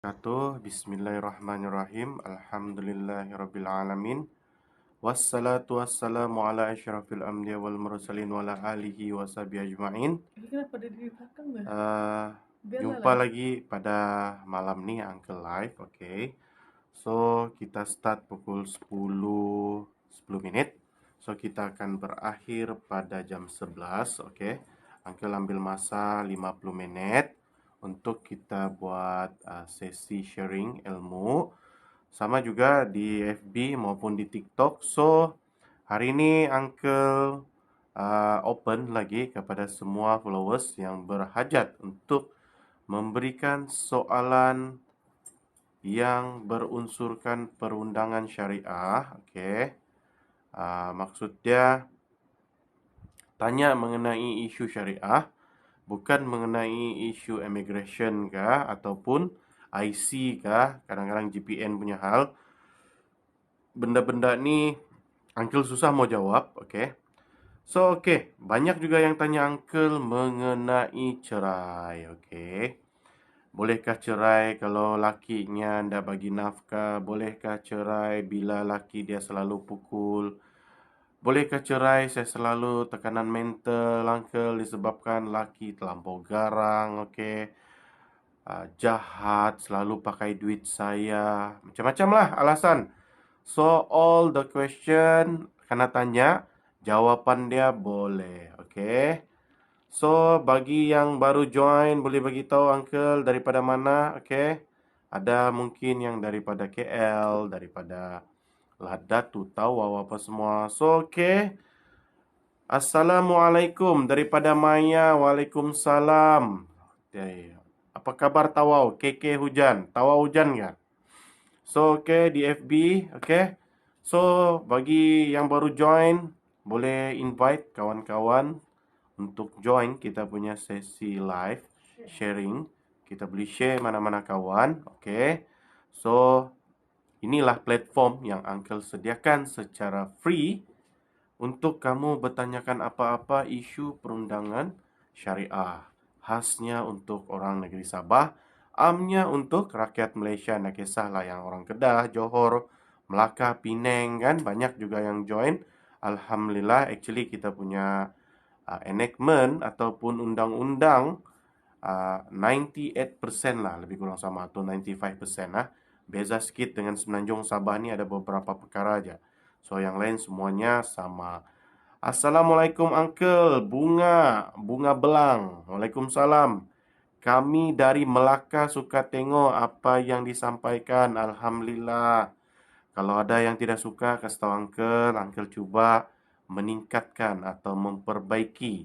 Bismillahirrahmanirrahim. Alhamdulillahirrabbilalamin. Wassalatu wassalamu ala asyrafil anbiya wal mursalin wa ala alihi wa sahbihi ajma'in. Ini kenapa ada di belakang dah? Jumpa lagi pada malam ni Uncle Live. Okay. So kita start pukul 10 minit. So kita akan berakhir pada jam 11. Okay. Uncle ambil masa 50 menit untuk kita buat sesi sharing ilmu. Sama juga di FB maupun di TikTok. So hari ini Uncle open lagi kepada semua followers yang berhajat untuk memberikan soalan yang berunsurkan perundangan syariah. Okay. Maksudnya tanya mengenai isu syariah, bukan mengenai isu immigration kah ataupun IC kah, kadang-kadang GPN punya hal. Benda-benda ni Uncle susah mau jawab. Okay. So banyak juga yang tanya Uncle mengenai cerai. Okay. Bolehkah cerai kalau lakinya ndak bagi nafkah? Bolehkah cerai bila laki dia selalu pukul? Bolehkah cerai saya selalu tekanan mental Uncle disebabkan laki terlampau garang, okay? Jahat, selalu pakai duit saya. Macam-macam lah alasan. So all the question kena tanya, jawapan dia boleh, okay? So bagi yang baru join, boleh bagi tahu Uncle daripada mana, okay? Ada mungkin yang daripada KL, daripada Ladatu, tahu apa semua. So okay. Assalamualaikum daripada Maya. Waalaikumsalam. Okay. Apa kabar Tawau? KK hujan. Tawau hujan kan? So okay, di FB, okay. So bagi yang baru join, boleh invite kawan-kawan untuk join kita punya sesi live sharing. Kita boleh share mana-mana kawan, okay. So inilah platform yang Uncle sediakan secara free untuk kamu bertanyakan apa-apa isu perundangan syariah. Khasnya untuk orang negeri Sabah, amnya untuk rakyat Malaysia. Nak kisahlah yang orang Kedah, Johor, Melaka, Penang kan, banyak juga yang join. Alhamdulillah, actually kita punya enactment ataupun undang-undang 98% lah, lebih kurang sama, atau 95% lah. Beza sikit dengan Semenanjung Sabah ni ada beberapa perkara aja. So yang lain semuanya sama. Assalamualaikum Uncle, bunga belang. Waalaikumsalam. Kami dari Melaka suka tengok apa yang disampaikan. Alhamdulillah. Kalau ada yang tidak suka, kasih tahu Uncle cuba meningkatkan atau memperbaiki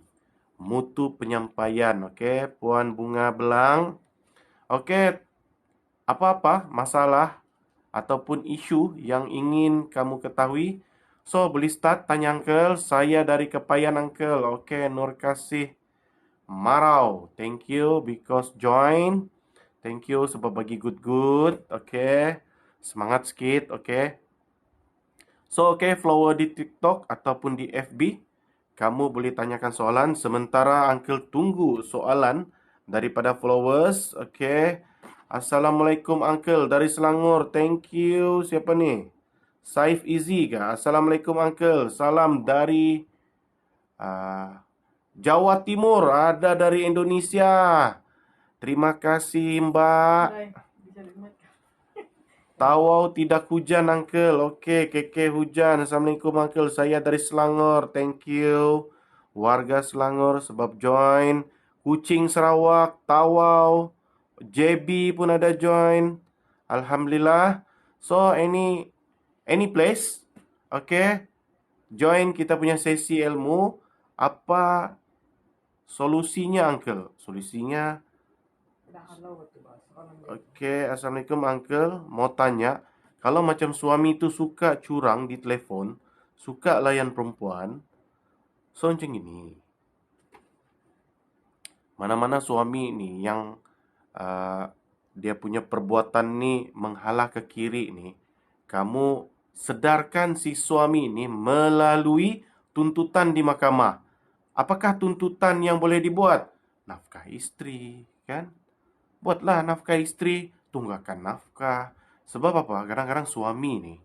mutu penyampaian. Okey, Puan Bunga Belang. Okey, apa-apa masalah ataupun isu yang ingin kamu ketahui, so boleh start tanya Uncle. Saya dari Kepayan Uncle. Okey, Nur Kasih Marau. Thank you because join. Thank you sebab bagi good. Okey. Semangat sikit, okey. So okey, follower di TikTok ataupun di FB, kamu boleh tanyakan soalan sementara Uncle tunggu soalan daripada followers. Okey. Assalamualaikum Uncle dari Selangor. Thank you. Siapa ni? Saif Easy kah? Assalamualaikum Uncle. Salam dari Jawa Timur. Ada dari Indonesia. Terima kasih Mbak. Tawau tidak hujan Uncle. Okey, KK hujan. Assalamualaikum Uncle. Saya dari Selangor. Thank you. Warga Selangor sebab join. Kuching Sarawak, Tawau, JB pun ada join. Alhamdulillah. So any place, okay, join kita punya sesi ilmu. Apa solusinya Uncle? Solusinya okey, Assalamualaikum Uncle. Mau tanya, kalau macam suami tu suka curang di telefon, suka layan perempuan, so macam gini. Mana-mana suami ni yang dia punya perbuatan ni menghalang ke kiri ni, kamu sedarkan si suami ni melalui tuntutan di mahkamah. Apakah tuntutan yang boleh dibuat? Nafkah isteri, kan? Buatlah nafkah isteri, tunggakan nafkah. Sebab apa? Kadang-kadang suami nih,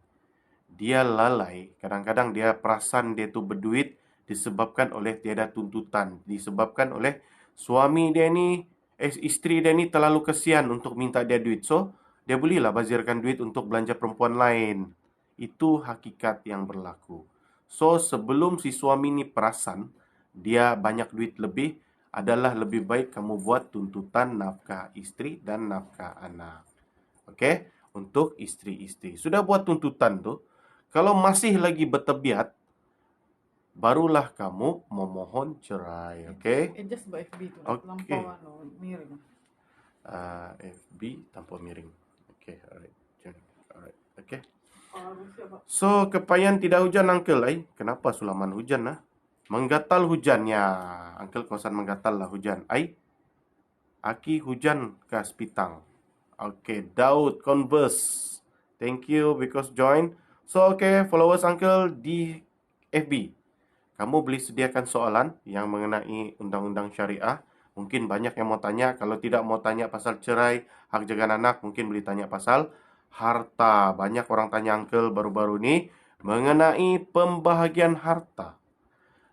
dia lalai, kadang-kadang dia perasan dia tuh berduit disebabkan oleh tiada tuntutan, disebabkan oleh suami dia ni, isteri dia ni terlalu kesian untuk minta dia duit. So, dia bolehlah bazirkan duit untuk belanja perempuan lain. Itu hakikat yang berlaku. So, sebelum si suami ni perasan dia banyak duit lebih, adalah lebih baik kamu buat tuntutan nafkah isteri dan nafkah anak. Okey? Untuk isteri-isteri. Sudah buat tuntutan tu, kalau masih lagi bertebiat, barulah kamu memohon cerai. Okey? Adjust ba FB tu? Okey. Lampau miring. FB tanpa miring. Okey, alright. Alright. Okey. Siapa? So, kepayan tidak hujan, Uncle. Kenapa Sulaman hujan? Menggatal hujannya. Uncle kawasan menggatal lah hujan. Aki hujan ke Sepitang. Okay, Daud Converse. Thank you because join. So, okay, followers Uncle di FB. Kamu boleh sediakan soalan yang mengenai undang-undang syariah. Mungkin banyak yang mau tanya. Kalau tidak mau tanya pasal cerai, hak jaga anak, mungkin boleh tanya pasal harta. Banyak orang tanya Uncle baru-baru ini mengenai pembahagian harta.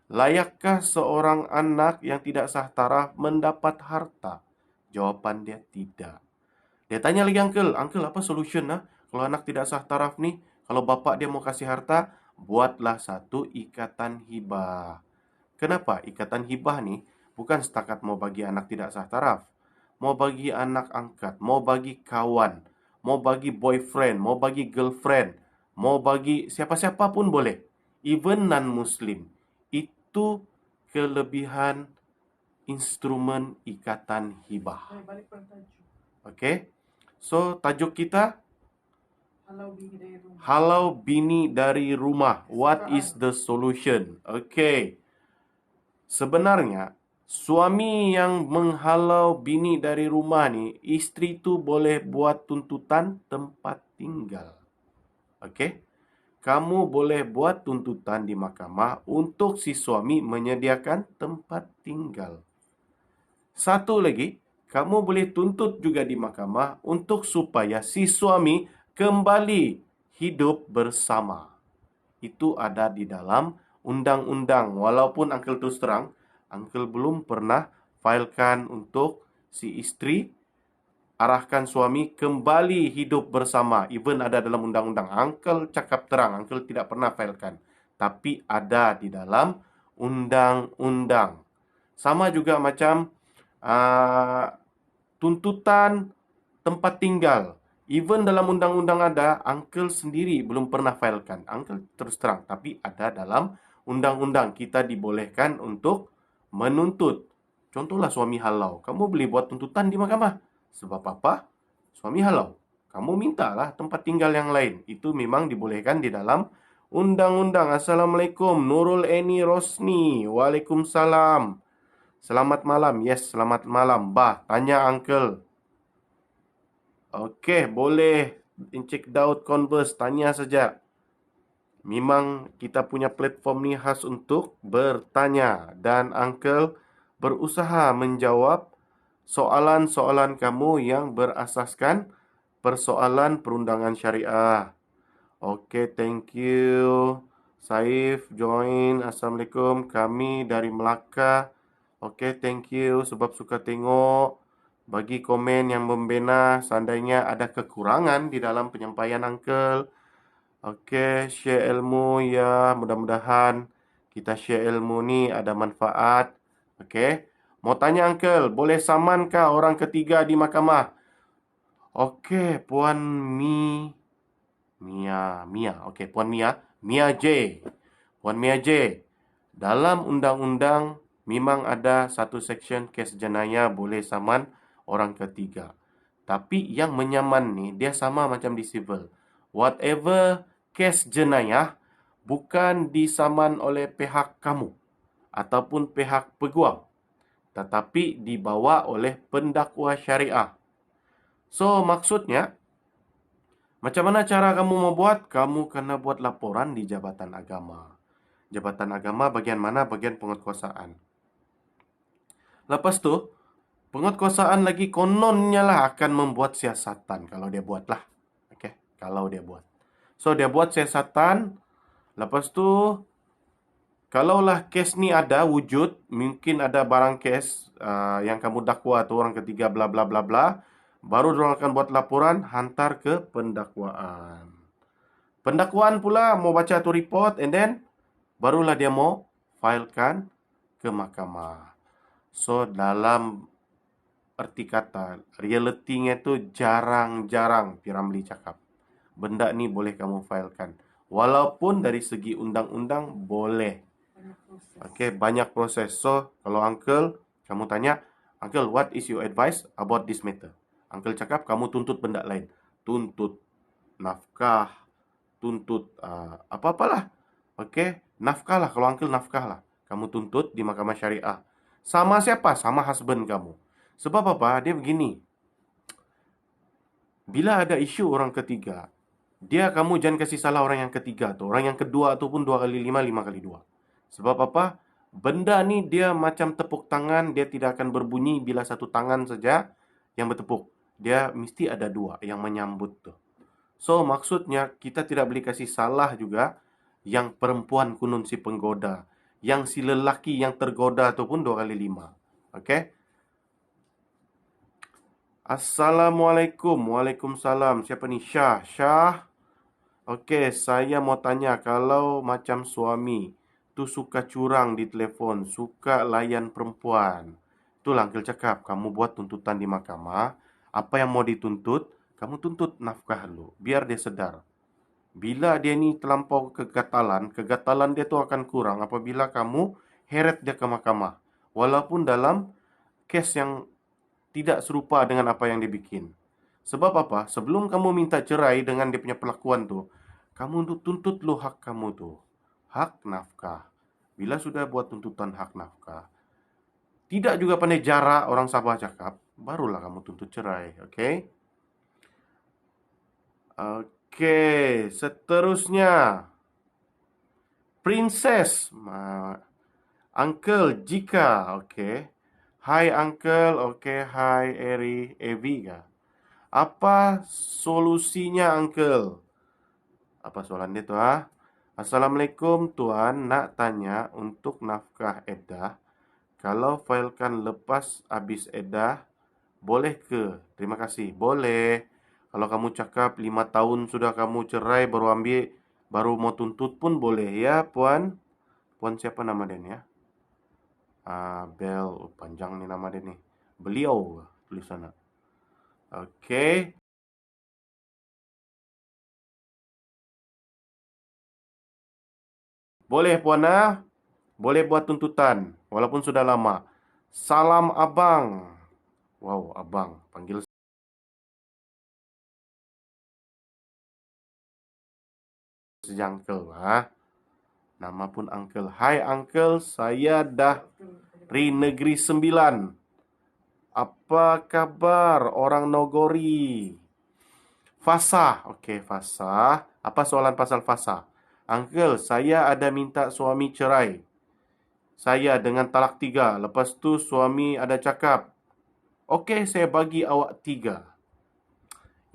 Layakkah seorang anak yang tidak sah taraf mendapat harta? Jawapan dia tidak. Dia tanya lagi Uncle apa solution kalau anak tidak sah taraf ni? Kalau bapak dia mau kasih harta, buatlah satu ikatan hibah. Kenapa? Ikatan hibah ni bukan setakat mau bagi anak tidak sah taraf. Mau bagi anak angkat, mau bagi kawan, mau bagi boyfriend, mau bagi girlfriend, mau bagi siapa-siapa pun boleh. Even non-Muslim. Itu kelebihan instrumen ikatan hibah. Balik pada tajuk. Okey. So, tajuk kita Halau bini dari rumah. Halau bini dari rumah. What is the solution? Okey. Sebenarnya, suami yang menghalau bini dari rumah ni, isteri tu boleh buat tuntutan tempat tinggal. Okey. Kamu boleh buat tuntutan di mahkamah untuk si suami menyediakan tempat tinggal. Satu lagi, kamu boleh tuntut juga di mahkamah untuk supaya si suami kembali hidup bersama. Itu ada di dalam undang-undang. Walaupun Uncle terus terang, Uncle belum pernah filekan untuk si isteri arahkan suami kembali hidup bersama. Even ada dalam undang-undang. Uncle cakap terang, Uncle tidak pernah filekan. Tapi ada di dalam undang-undang. Sama juga macam tuntutan tempat tinggal. Even dalam undang-undang ada, Uncle sendiri belum pernah filekan. Uncle terus terang, tapi ada dalam undang-undang. Kita dibolehkan untuk menuntut. Contohlah suami halau. Kamu boleh buat tuntutan di mahkamah. Sebab apa? Suami halau. Kamu mintalah tempat tinggal yang lain. Itu memang dibolehkan di dalam undang-undang. Assalamualaikum. Nurul Eni Rosni. Waalaikumsalam. Selamat malam. Yes, selamat malam. Bah, tanya Uncle. Okey, boleh. Encik Daud Converse, tanya saja. Memang kita punya platform ni khas untuk bertanya. Dan Uncle berusaha menjawab soalan-soalan kamu yang berasaskan persoalan perundangan syariah. Okey, thank you. Saif, join. Assalamualaikum. Kami dari Melaka. Okey, thank you sebab suka tengok. Bagi komen yang membina seandainya ada kekurangan di dalam penyampaian Uncle. Okey, share ilmu ya. Mudah-mudahan kita share ilmu ni ada manfaat. Okey. Mau tanya Uncle, boleh samankah orang ketiga di mahkamah? Okey, Puan Mia. Okey, Puan Mia. Mia J. Puan Mia J. Dalam undang-undang memang ada satu section kes jenayah boleh saman orang ketiga. Tapi yang menyaman ni dia sama macam di civil. Whatever kes jenayah bukan disaman oleh pihak kamu ataupun pihak peguam, tetapi dibawa oleh pendakwa syariah. So, maksudnya, macam mana cara kamu mau buat? Kamu kena buat laporan di Jabatan Agama. Jabatan Agama bagian mana? Bagian penguatkuasaan. Lepas tu, Penguatkuasaan lagi kononnya lah akan membuat siasatan kalau dia buat lah. Oke, kalau dia buat. So dia buat siasatan, lepas tu kalaulah kes ni ada wujud, mungkin ada barang kes yang kamu dakwa tu orang ketiga bla bla bla bla, baru diorang akan buat laporan hantar ke pendakwaan. Pendakwaan pula mau baca tu report and then barulah dia mau filekan ke mahkamah. So dalam erti kata, realitinya tu jarang-jarang Piramli cakap. Benda ni boleh kamu filekan. Walaupun dari segi undang-undang boleh. Banyak proses. Okay, banyak proses. So, kalau uncle, kamu tanya, uncle, what is your advice about this matter? Uncle cakap, kamu tuntut benda lain. Tuntut nafkah, tuntut apa-apalah. Okay, nafkah lah. Kalau uncle, nafkah lah. Kamu tuntut di mahkamah syariah. Sama siapa? Sama husband kamu. Sebab apa? Dia begini. Bila ada isu orang ketiga, kamu jangan kasih salah orang yang ketiga tu. Orang yang kedua tu pun 2 kali 5, 5 kali 2. Sebab apa? Benda ni dia macam tepuk tangan, dia tidak akan berbunyi bila satu tangan saja yang bertepuk. Dia mesti ada dua yang menyambut tu. So, maksudnya kita tidak boleh kasih salah juga yang perempuan kunun si penggoda. Yang si lelaki yang tergoda tu pun 2 kali 5. Okay? Assalamualaikum. Waalaikumsalam. Siapa ni? Syah. Syah. Okey, saya mau tanya, kalau macam suami tu suka curang di telefon, suka layan perempuan. Itulah uncle cakap, kamu buat tuntutan di mahkamah. Apa yang mau dituntut, kamu tuntut nafkah dulu, biar dia sedar. Bila dia ni terlampau kegatalan dia tu akan kurang apabila kamu heret dia ke mahkamah. Walaupun dalam kes yang tidak serupa dengan apa yang dibikin. Sebab apa? Sebelum kamu minta cerai dengan dia punya perlakuan tu, kamu tuntut lo hak kamu tu. Hak nafkah. Bila sudah buat tuntutan hak nafkah, tidak juga pandai jarak orang Sabah cakap, barulah kamu tuntut cerai. Okay? Okay, seterusnya. Princess. Uncle Jika. Okay. Hai Uncle. Okay, hai Evi kah? Apa solusinya, Uncle? Apa soalan dia tu, Assalamualaikum, Tuan. Nak tanya untuk nafkah edah. Kalau filekan lepas habis edah, boleh ke? Terima kasih. Boleh. Kalau kamu cakap 5 tahun sudah kamu cerai baru ambil, baru mau tuntut pun boleh. Ya, Puan? Puan siapa nama dia ni, ya? Bel. Oh, panjang ni nama dia ni. Beliau tulis sana. Okey. Boleh, Puan, boleh buat tuntutan, walaupun sudah lama. Salam abang. Wow, abang. Panggil saja uncle, Nama pun uncle. Hai uncle, saya dah dari Negeri Sembilan. Apa kabar orang Nogori? Fasa. Okey, Fasa. Apa soalan pasal Fasa? Uncle, saya ada minta suami cerai. Saya dengan talak 3. Lepas tu suami ada cakap, okey, saya bagi awak 3.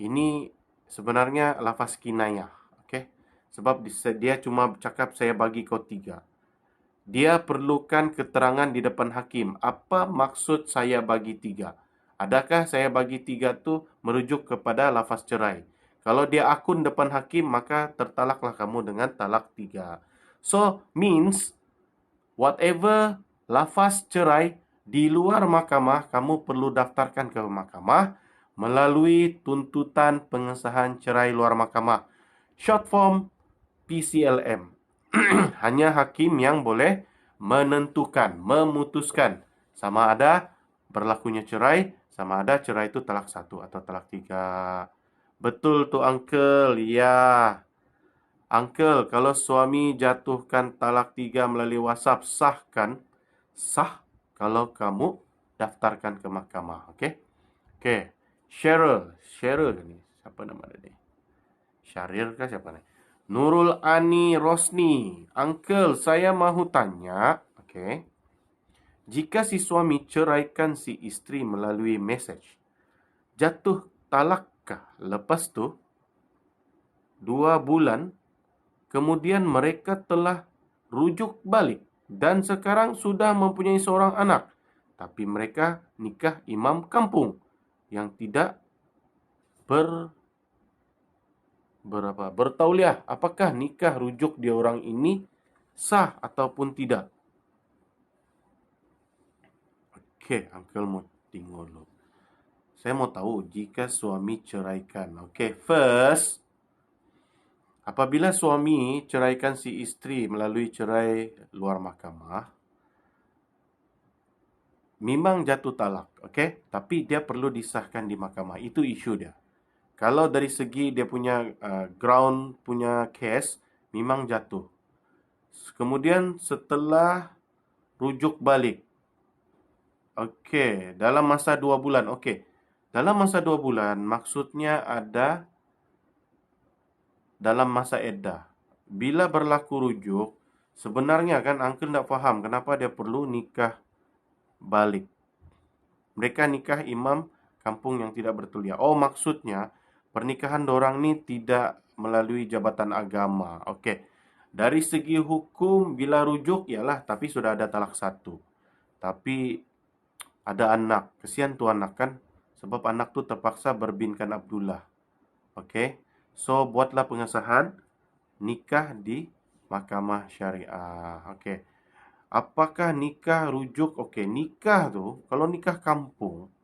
Ini sebenarnya lafaz kinayah. Okay? Sebab dia cuma cakap saya bagi kau 3. Dia perlukan keterangan di depan hakim. Apa maksud saya bagi 3? Adakah saya bagi 3 tu merujuk kepada lafaz cerai? Kalau dia akun depan hakim, maka tertalaklah kamu dengan talak 3. So, means whatever lafaz cerai di luar mahkamah, kamu perlu daftarkan ke mahkamah melalui tuntutan pengesahan cerai luar mahkamah. Short form PCLM. Hanya hakim yang boleh menentukan, memutuskan sama ada berlakunya cerai, sama ada cerai itu talak 1 atau talak 3. Betul tu uncle, ya. Uncle, kalau suami jatuhkan talak 3 melalui WhatsApp, sah kan? Sah kalau kamu daftarkan ke mahkamah. Okey? Okey. Cheryl ni. Siapa nama dia ni? Syahrir kah siapa ni? Nurul Ani Rosni. Uncle, saya mahu tanya. Okey. Jika si suami ceraikan si isteri melalui message, jatuh talakkah lepas tu 2 bulan, kemudian mereka telah rujuk balik dan sekarang sudah mempunyai seorang anak, tapi mereka nikah imam kampung yang tidak bertauliah. Apakah nikah rujuk dia orang ini sah ataupun tidak? Okey, uncle mau tengok dulu. Saya mau tahu jika suami ceraikan. Okey, first, apabila suami ceraikan si isteri melalui cerai luar mahkamah, memang jatuh talak, okey? Tapi dia perlu disahkan di mahkamah. Itu isu dia. Kalau dari segi dia punya ground punya case, memang jatuh. Kemudian setelah rujuk balik, okey, dalam masa 2 bulan, okey. Dalam masa 2 bulan, maksudnya ada dalam masa iddah. Bila berlaku rujuk, sebenarnya kan uncle tak faham kenapa dia perlu nikah balik. Mereka nikah imam kampung yang tidak bertuliah. Oh, maksudnya pernikahan dorang ni tidak melalui jabatan agama. Okey. Dari segi hukum, bila rujuk, ialah tapi sudah ada talak satu. Tapi ada anak. Kesian tu anak kan. Sebab anak tu terpaksa berbinkan Abdullah. Okey. So, buatlah pengesahan nikah di mahkamah syariah. Okey. Apakah nikah rujuk? Okey, nikah tu, kalau nikah kampung,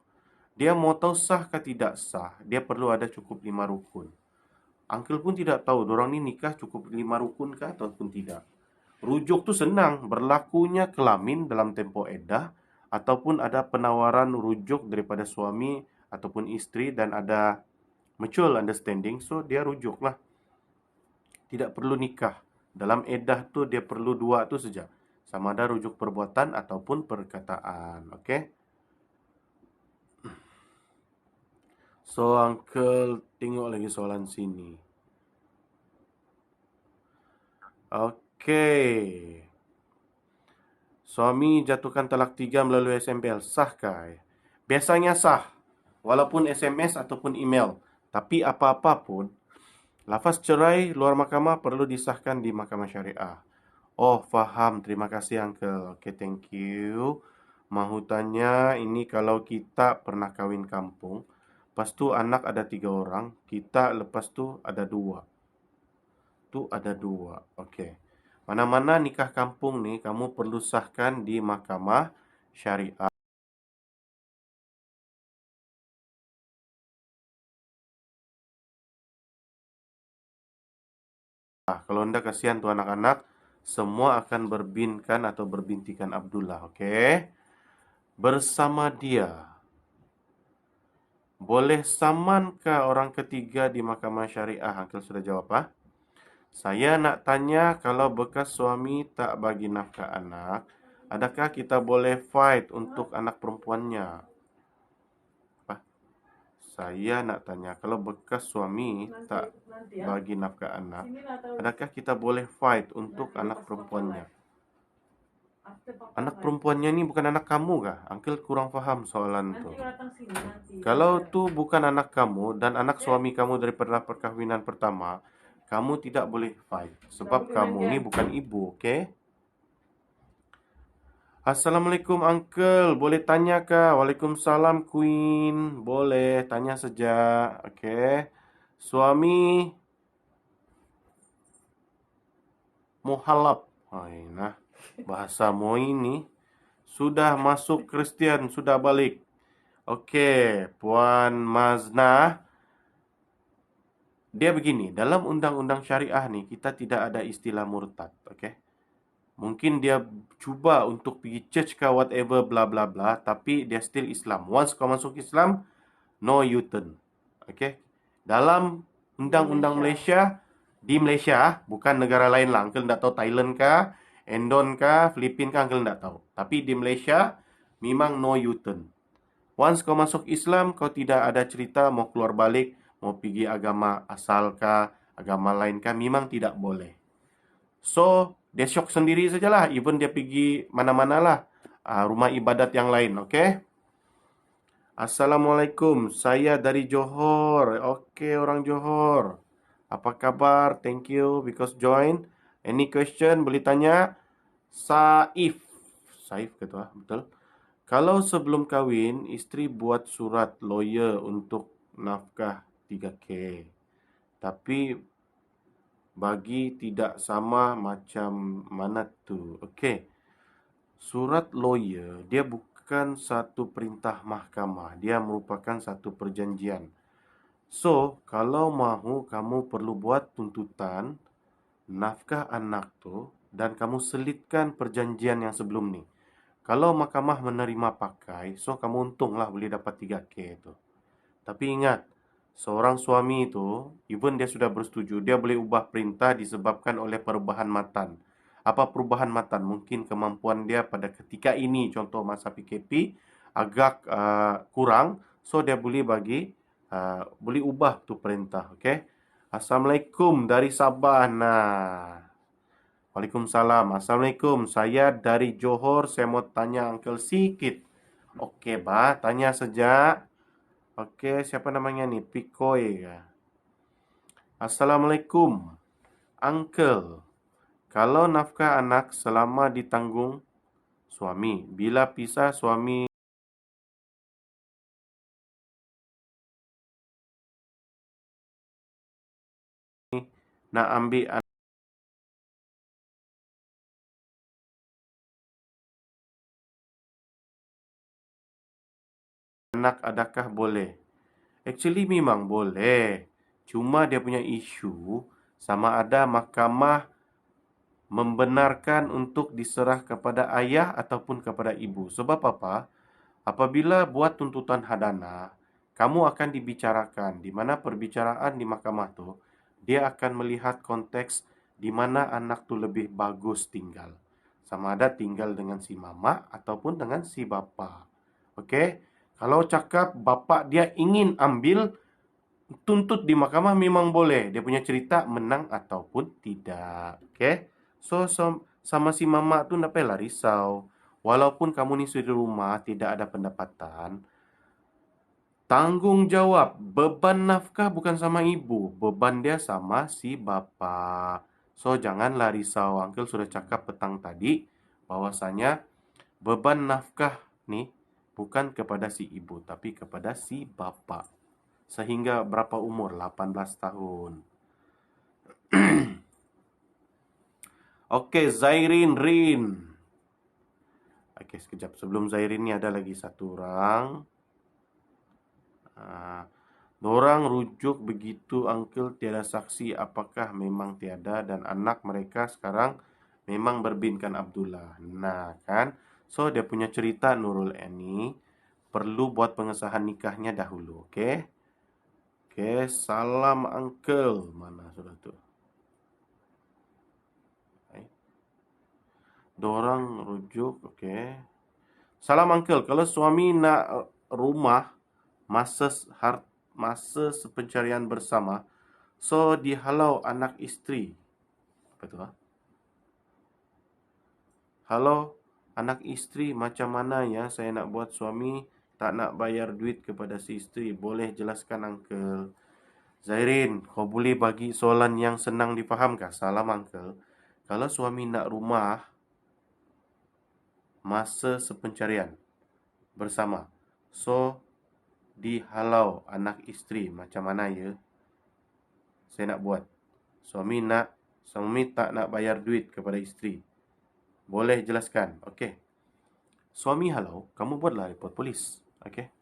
dia mau tahu sah ke tidak sah, dia perlu ada cukup 5 rukun. Uncle pun tidak tahu, dorang ni nikah cukup 5 rukun ke ataupun tidak. Rujuk tu senang, berlakunya kelamin dalam tempoh iddah, ataupun ada penawaran rujuk daripada suami ataupun isteri dan ada mutual understanding, so dia rujuk lah. Tidak perlu nikah. Dalam iddah tu dia perlu 2 tu saja. Sama ada rujuk perbuatan ataupun perkataan. Okey. So, uncle tengok lagi soalan sini. Okey. Suami jatuhkan talak 3 melalui SMPL. Sahkah? Biasanya sah. Walaupun SMS ataupun email. Tapi apa-apa pun, lafaz cerai luar mahkamah perlu disahkan di mahkamah syariah. Oh, faham. Terima kasih, uncle. Okay, thank you. Mahu tanya, ini kalau kita pernah kahwin kampung, lepas tu anak ada 3 orang, kita lepas tu ada 2. Tu ada 2. Okey. Mana-mana nikah kampung ni, kamu perlu sahkan di mahkamah syariah. Kalau anda kasihan tu anak-anak, semua akan berbinkan atau berbintikan Abdullah. Okey. Bersama dia. Boleh samankah orang ketiga di mahkamah syariah? Uncle sudah jawab, ah? Saya nak tanya, kalau bekas suami tak bagi nafkah anak, adakah kita boleh fight untuk anak perempuannya? Apa? Saya nak tanya, kalau bekas suami tak bagi nafkah anak, adakah kita boleh fight untuk anak perempuannya? Anak perempuannya ni bukan anak kamu kah? Uncle kurang faham soalan tu. Kalau tu bukan anak kamu dan anak suami kamu daripada perkahwinan pertama, kamu tidak boleh fight. Sebab kamu ni bukan ibu, okey? Assalamualaikum, uncle. Boleh tanya kah? Waalaikumsalam, Queen. Boleh, tanya saja. Okey. Suami muhalab. Nah, bahasa mo ini sudah masuk Kristian, sudah balik. Okey, Puan Mazna. Dia begini, dalam undang-undang syariah ni kita tidak ada istilah murtad, okey? Mungkin dia cuba untuk pergi church ke whatever bla bla bla, tapi dia still Islam. Once kau masuk Islam, no U-turn. Okey? Dalam undang-undang Malaysia, di Malaysia, bukan negara lain lah. Uncle tak tahu Thailand kah, Indon kah, Filipin kah, uncle tak tahu. Tapi di Malaysia, memang no U-turn. Once kau masuk Islam, kau tidak ada cerita mau keluar balik, mau pergi agama asal kah, agama lain kah, memang tidak boleh. So, dia syok sendiri sajalah. Even dia pergi mana-mana lah. rumah ibadat yang lain, okey? Assalamualaikum, saya dari Johor. Okey, orang Johor. Apa khabar? Thank you because join. Any question boleh tanya. Saif. Saif ke tu betul? Kalau sebelum kahwin, isteri buat surat lawyer untuk nafkah 3K. Tapi bagi tidak sama macam mana tu. Okey. Surat lawyer, dia bukan satu perintah mahkamah. Dia merupakan satu perjanjian. So, kalau mahu kamu perlu buat tuntutan nafkah anak tu dan kamu selitkan perjanjian yang sebelum ni. Kalau mahkamah menerima pakai, so kamu untunglah boleh dapat 3K tu. Tapi ingat, seorang suami itu, even dia sudah bersetuju, dia boleh ubah perintah disebabkan oleh perubahan matan. Apa perubahan matan? Mungkin kemampuan dia pada ketika ini, contoh masa PKP, agak kurang. So, dia boleh boleh ubah tu perintah. Okay? Assalamualaikum dari Sabah. Nah, Waalaikumsalam. Assalamualaikum. Saya dari Johor. Saya mau tanya Uncle sikit. Okey, bah. Tanya saja. Okey, siapa namanya ni? Pikoy. Assalamualaikum. Uncle, kalau nafkah anak selama ditanggung suami, bila pisah suami nak ambil anak, adakah boleh? Actually memang boleh. Cuma dia punya isu sama ada mahkamah membenarkan untuk diserah kepada ayah ataupun kepada ibu. Sebab apa? Apabila buat tuntutan hadana, kamu akan dibicarakan di mana perbicaraan di mahkamah tu, dia akan melihat konteks di mana anak tu lebih bagus tinggal. Sama ada tinggal dengan si mama ataupun dengan si bapa. Okey? Kalau cakap bapa dia ingin ambil, tuntut di mahkamah memang boleh. Dia punya cerita menang ataupun tidak. Okey? So, sama si mama tu tak payahlah risau. Walaupun kamu ni suri rumah, tidak ada pendapatan, tanggungjawab, beban nafkah bukan sama ibu. Beban dia sama si bapa. So, janganlah risau. Uncle sudah cakap petang tadi, bahwasanya beban nafkah ni bukan kepada si ibu, tapi kepada si bapa. Sehingga berapa umur? 18 tahun. Okey, Zairin Rin. Okey, sekejap. Sebelum Zairin ni ada lagi satu orang. Dorang rujuk begitu, Uncle, tiada saksi. Apakah memang tiada? Dan anak mereka sekarang memang berbinkan Abdullah. Nah, kan? So, dia punya cerita Nurul Eni perlu buat pengesahan nikahnya dahulu. Okey? Okey, salam Uncle. Mana sudah tu? Dorang rujuk, okey. Salam Uncle, kalau suami nak rumah masa sepencarian bersama, so dihalau anak isteri. Apa tu? Halau anak isteri macam mana ya? Saya nak buat suami tak nak bayar duit kepada si isteri. Boleh jelaskan Uncle? Zairin, kau boleh bagi soalan yang senang difahamkah? Salam Uncle. Kalau suami nak rumah masa sepencarian bersama, so dihalau anak isteri macam mana ya? Saya nak buat. Suami tak nak bayar duit kepada isteri. Boleh jelaskan? Okey. Suami halau, kamu buatlah report polis. Okey.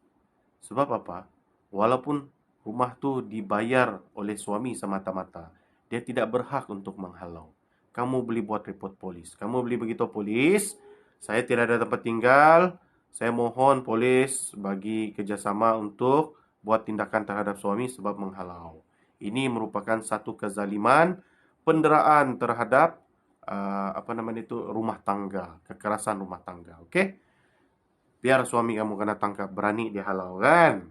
Sebab apa? Walaupun rumah tu dibayar oleh suami semata-mata, dia tidak berhak untuk menghalau. Kamu boleh buat report polis. Kamu boleh beritahu polis, saya tidak ada tempat tinggal. Saya mohon polis bagi kerjasama untuk buat tindakan terhadap suami sebab menghalau. Ini merupakan satu kezaliman, penderaan terhadap rumah tangga, kekerasan rumah tangga. Okey? Biar suami kamu kena tangkap, berani dia halau, kan?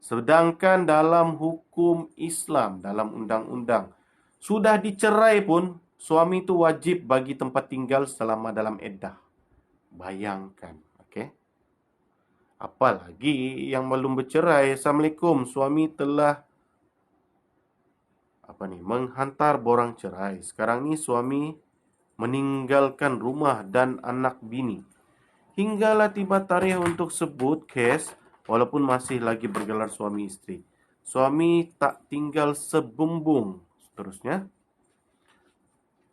Sedangkan dalam hukum Islam, dalam undang-undang, sudah dicerai pun, suami itu wajib bagi tempat tinggal selama dalam iddah. Bayangkan. Okey. Apalagi yang belum bercerai. Assalamualaikum. Suami telah menghantar borang cerai. Sekarang ni suami meninggalkan rumah dan anak bini. Hinggalah tiba tarikh untuk sebut kes walaupun masih lagi bergelar suami isteri. Suami tak tinggal sebumbung. Seterusnya,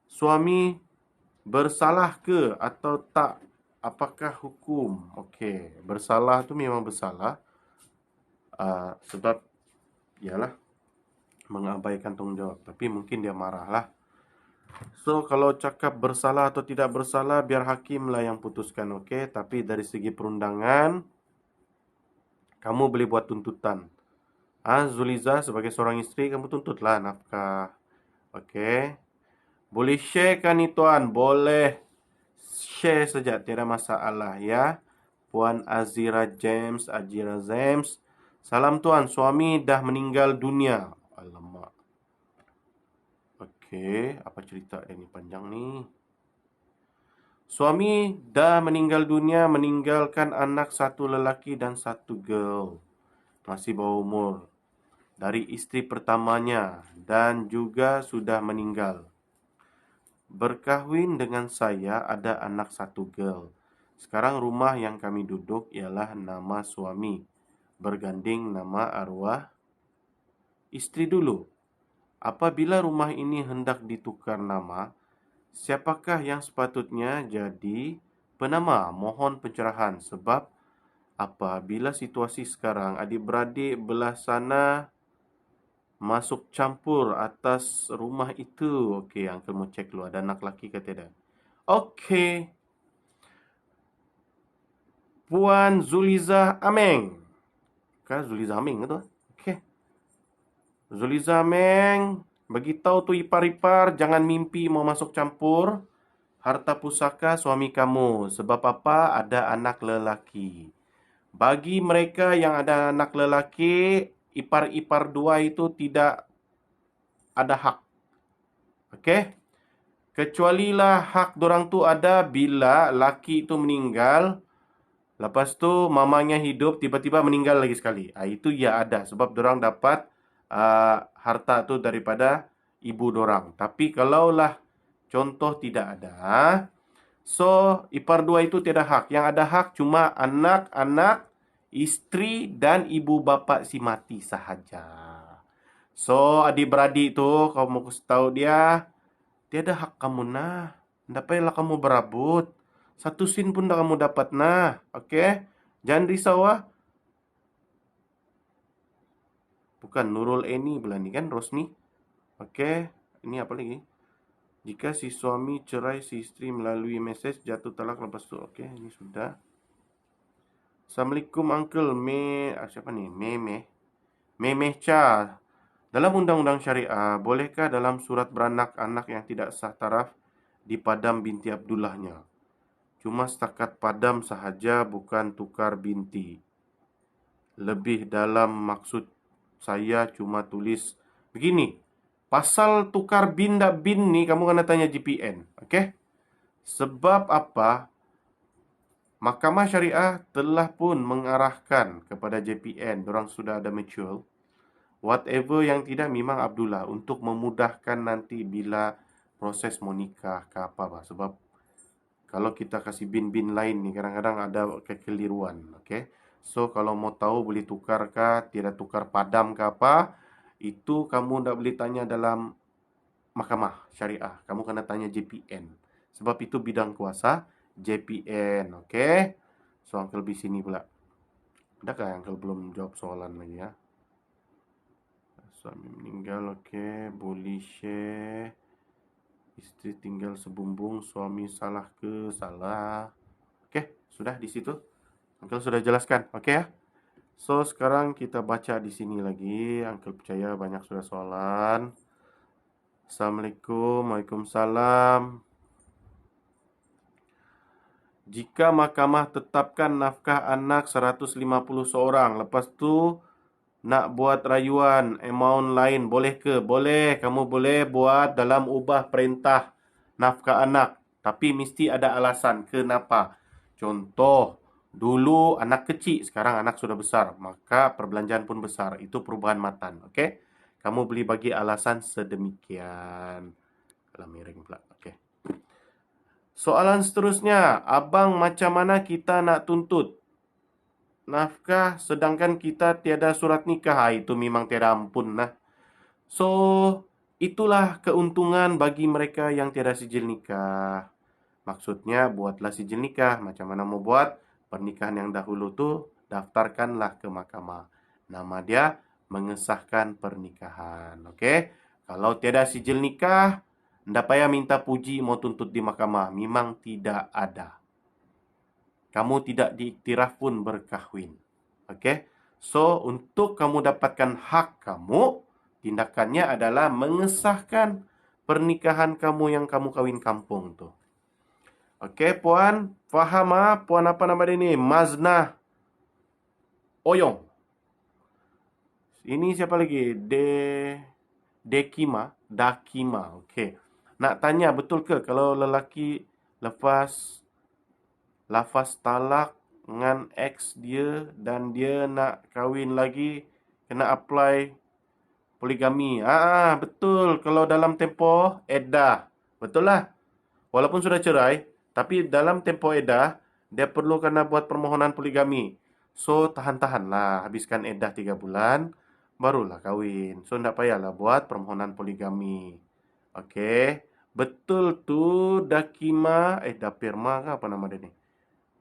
suami bersalah ke atau tak? Apakah hukum? Okey, bersalah tu memang bersalah. Sebab ialah mengabaikan tanggungjawab. Tapi mungkin dia marahlah. So, kalau cakap bersalah atau tidak bersalah, biar hakimlah yang putuskan, okey? Tapi dari segi perundangan, kamu boleh buat tuntutan. Zuliza sebagai seorang isteri, kamu tuntutlah nafkah. Okey? Boleh share kan ni tuan? Boleh share saja, tiada masalah ya. Puan Azira James. Salam tuan, suami dah meninggal dunia. Alamak. Okey, apa cerita dia ni panjang ni? Suami dah meninggal dunia, meninggalkan anak satu lelaki dan satu girl. Masih bawah umur. Dari isteri pertamanya dan juga sudah meninggal. Berkahwin dengan saya, ada anak satu girl. Sekarang rumah yang kami duduk ialah nama suami, berganding nama arwah isteri dulu. Apabila rumah ini hendak ditukar nama, siapakah yang sepatutnya jadi penama? Mohon pencerahan. Sebab apabila situasi sekarang adik-beradik belah sana masuk campur atas rumah itu. Okey, Uncle mau cek dulu ada anak lelaki ke tidak. Okey. Puan Zuliza Ameng. Kah Zuliza Ameng ke tu? Okey. Zuliza Ameng, bagi tahu tu ipar-ipar jangan mimpi mau masuk campur harta pusaka suami kamu. Sebab apa? Ada anak lelaki. Bagi mereka yang ada anak lelaki, ipar-ipar dua itu tidak ada hak. Okey? Kecualilah hak dorang tu ada bila laki itu meninggal, lepas tu mamanya hidup, tiba-tiba meninggal lagi sekali. Itu ya ada sebab dorang dapat harta tu daripada ibu dorang. Tapi kalaulah contoh tidak ada, so ipar dua itu tiada hak. Yang ada hak cuma anak-anak, isteri dan ibu bapa si mati sahaja. So adik-beradik tu kau mau kasih tahu dia, tiada hak kamu nah. Tidak payahlah kamu berabut. Satu sen pun tak kamu dapat nah. Okey? Jangan risau ah. Bukan Nurul Eni pula ni kan, Rosni. Okey? Ini apa lagi? Jika si suami cerai si isteri melalui mesej jatuh talak lepas tu. Okey, ini sudah. Assalamualaikum Uncle. Siapa ni? Memeh Cha. Dalam undang-undang syariah, bolehkah dalam surat beranak anak yang tidak sah taraf dipadam binti Abdullahnya? Cuma setakat padam sahaja, bukan tukar binti. Lebih dalam maksud saya cuma tulis begini. Pasal tukar bin tak bin ni kamu kena tanya JPN. Okey? Sebab apa? Mahkamah Syariah telah pun mengarahkan kepada JPN. Dorang sudah ada mature. Whatever yang tidak memang Abdullah untuk memudahkan nanti bila proses mau nikah ke apa. Sebab kalau kita kasih bin-bin lain ni kadang-kadang ada kekeliruan. Okay? So kalau mau tahu boleh tukar ke, tidak tukar padam ke apa, itu kamu tak boleh tanya dalam Mahkamah Syariah. Kamu kena tanya JPN. Sebab itu bidang kuasa JPN. Okay? So Uncle di sini pula. Adakah Uncle belum jawab soalan lagi ya? Suami meninggal, okey. Boleh share. Isteri tinggal sebumbung, suami salah ke? Salah. Okey, sudah di situ. Uncle sudah jelaskan, okey ya. So, sekarang kita baca di sini lagi. Uncle percaya banyak sudah soalan. Assalamualaikum. Waalaikumsalam. Jika mahkamah tetapkan nafkah anak 150 seorang, lepas tu nak buat rayuan amount lain, boleh ke? Boleh. Kamu boleh buat dalam ubah perintah nafkah anak. Tapi mesti ada alasan kenapa. Contoh, Dulu anak kecil, sekarang anak sudah besar, maka perbelanjaan pun besar. Itu perubahan matan, oke? Kamu beli bagi alasan sedemikian. Kalau miring pula, oke. Soalan seterusnya, abang macam mana kita nak tuntut nafkah sedangkan kita tiada surat nikah? Itu memang tiada ampun lah. So, itulah keuntungan bagi mereka yang tiada sijil nikah. Maksudnya buatlah sijil nikah. Macam mana mau buat? Pernikahan yang dahulu tuh daftarkanlah ke mahkamah. Nama dia mengesahkan pernikahan. Oke? Kalau tiada sijil nikah, ndak payah minta puji mau tuntut di mahkamah. Memang tidak ada. Kamu tidak diiktiraf pun berkahwin. Oke? So, untuk kamu dapatkan hak kamu, tindakannya adalah mengesahkan pernikahan kamu yang kamu kawin kampung tuh. Oke, Puan, faham Puan apa nama dia ini? Maznah Oyong. Ini siapa lagi? Dakima. Oke. Nak tanya betul ke kalau lelaki lepas lafaz talak dengan ex dia dan dia nak kahwin lagi kena apply poligami. Betul. Kalau dalam tempoh iddah. Betul lah. Walaupun sudah cerai, tapi dalam tempoh iddah, dia perlu kena buat permohonan poligami. So, tahan-tahanlah. Habiskan iddah 3 bulan, barulah kahwin. So, tidak payahlah buat permohonan poligami. Oke. Betul tu Dapirma ke apa nama dia ni?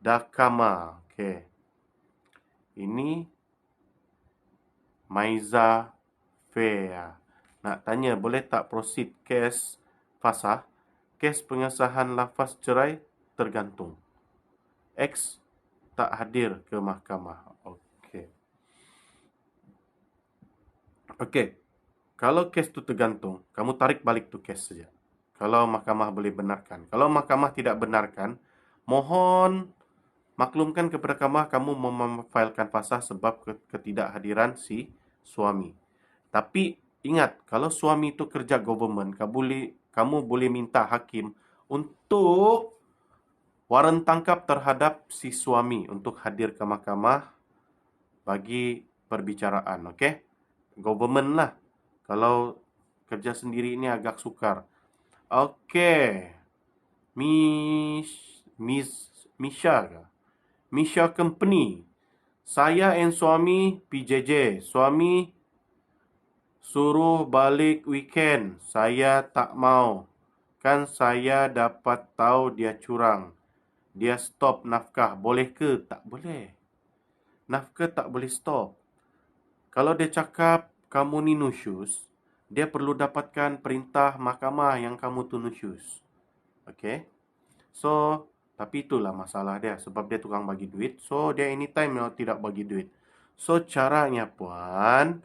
Dakama. Oke. Ini Maiza Fea. Nak tanya, boleh tak proceed kes fasah? Kes pengesahan lafaz cerai tergantung. X tak hadir ke mahkamah. Okey. Okey. Kalau kes tu tergantung, kamu tarik balik tu kes saja. Kalau mahkamah boleh benarkan. Kalau mahkamah tidak benarkan, mohon maklumkan kepada mahkamah kamu memfailkan fasah sebab ketidakhadiran si suami. Tapi ingat, kalau suami itu kerja government, kamu boleh minta hakim untuk waran tangkap terhadap si suami untuk hadir ke mahkamah bagi perbicaraan. Okey? Government lah. Kalau kerja sendiri ini agak sukar. Okey. Misha ke? Misha Company. Saya and suami PJJ. Suami suruh balik weekend. Saya tak mau. Kan saya dapat tahu dia curang. Dia stop nafkah. Boleh ke? Tak boleh. Nafkah tak boleh stop. Kalau dia cakap kamu ni nusyus, dia perlu dapatkan perintah mahkamah yang kamu tu nusyus. Okey? So, tapi itulah masalah dia. Sebab dia tukang bagi duit. So, dia anytime tidak bagi duit. So, caranya Puan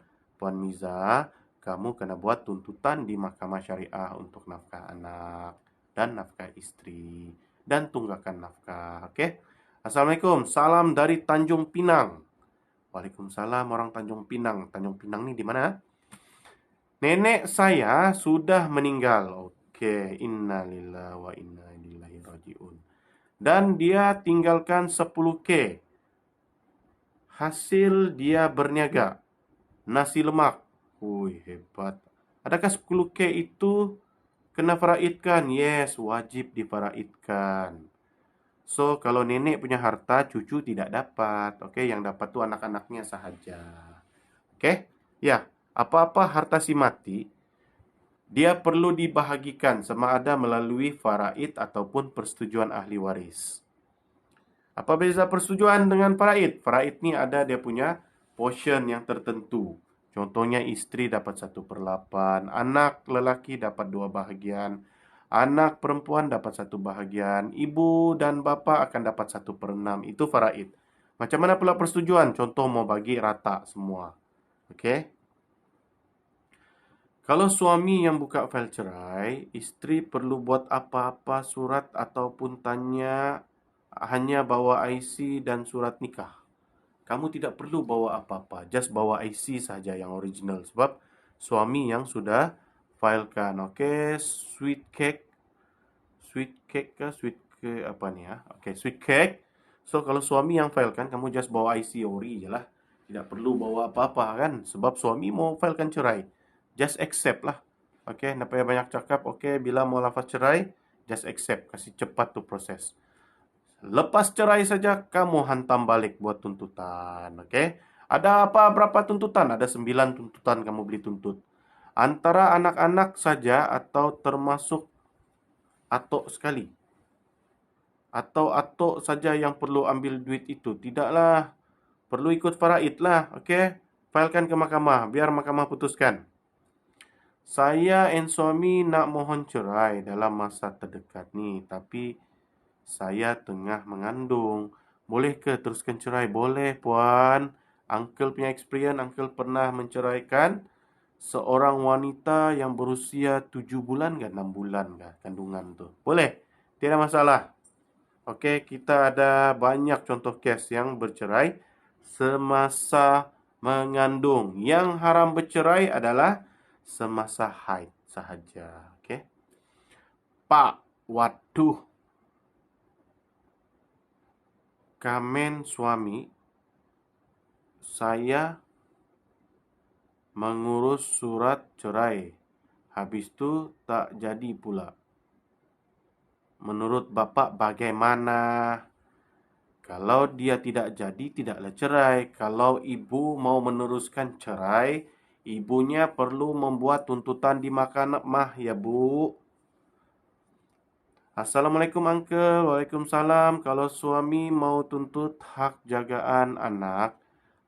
Miza, kamu kena buat tuntutan di mahkamah syariah untuk nafkah anak dan nafkah isteri dan tunggakan nafkah. Okey? Assalamualaikum. Salam dari Tanjung Pinang. Waalaikumsalam orang Tanjung Pinang. Tanjung Pinang ni di mana? Nenek saya sudah meninggal. Okey, innalillahi wa inna ilaihi rajiun. Dan dia tinggalkan 10K. Hasil dia berniaga. Nasi lemak. Hui, hebat. Adakah 10K itu kena faraidkan? Yes, wajib difaraidkan. So, kalau nenek punya harta, cucu tidak dapat. Okey, yang dapat tu anak-anaknya sahaja. Okey? Ya, apa-apa harta si mati, dia perlu dibahagikan sama ada melalui faraid ataupun persetujuan ahli waris. Apa beza persetujuan dengan faraid? Faraid ni ada dia punya portion yang tertentu. Contohnya isteri dapat 1/8, anak lelaki dapat 2 bahagian, anak perempuan dapat 1 bahagian, ibu dan bapa akan dapat 1/6. Itu faraid. Macam mana pula persetujuan? Contoh mau bagi rata semua. Okey? Kalau suami yang buka fail cerai, isteri perlu buat apa-apa surat ataupun tanya hanya bawa IC dan surat nikah. Kamu tidak perlu bawa apa-apa, just bawa IC saja yang original sebab suami yang sudah filekan. Okey, sweet cake apa ni ya? Okey, sweet cake. So, kalau suami yang file kan, kamu just bawa IC ori je lah. Tidak perlu bawa apa-apa kan. Sebab suami mau filekan cerai. Just accept lah. Okay, nak payah banyak cakap. Okay, bila mau lafaz cerai, just accept. Kasih cepat tu proses. Lepas cerai saja, kamu hantam balik buat tuntutan. Okay. Ada apa berapa tuntutan? Ada 9 tuntutan kamu boleh tuntut. Antara anak-anak saja atau termasuk atok sekali. Atau atok saja yang perlu ambil duit itu. Tidaklah. Perlu ikut faraid lah. Okay. Filekan ke mahkamah. Biar mahkamah putuskan. Saya and suami nak mohon cerai dalam masa terdekat ni. Tapi saya tengah mengandung. Boleh ke teruskan cerai? Boleh puan. Uncle punya experience. Uncle pernah menceraikan seorang wanita yang berusia 7 bulan ke 6 bulan ke kandungan tu. Boleh. Tidak masalah. Okey, kita ada banyak contoh kes yang bercerai semasa mengandung. Yang haram bercerai adalah semasa haid sahaja. Okey. Pak, waduh. Kamen suami saya mengurus surat cerai. Habis tu tak jadi pula. Menurut Bapak bagaimana? Kalau dia tidak jadi, tidaklah cerai. Kalau ibu mau meneruskan cerai, ibunya perlu membuat tuntutan di mahkamah ya, Bu. Assalamualaikum, Uncle. Waalaikumsalam. Kalau suami mau tuntut hak jagaan anak,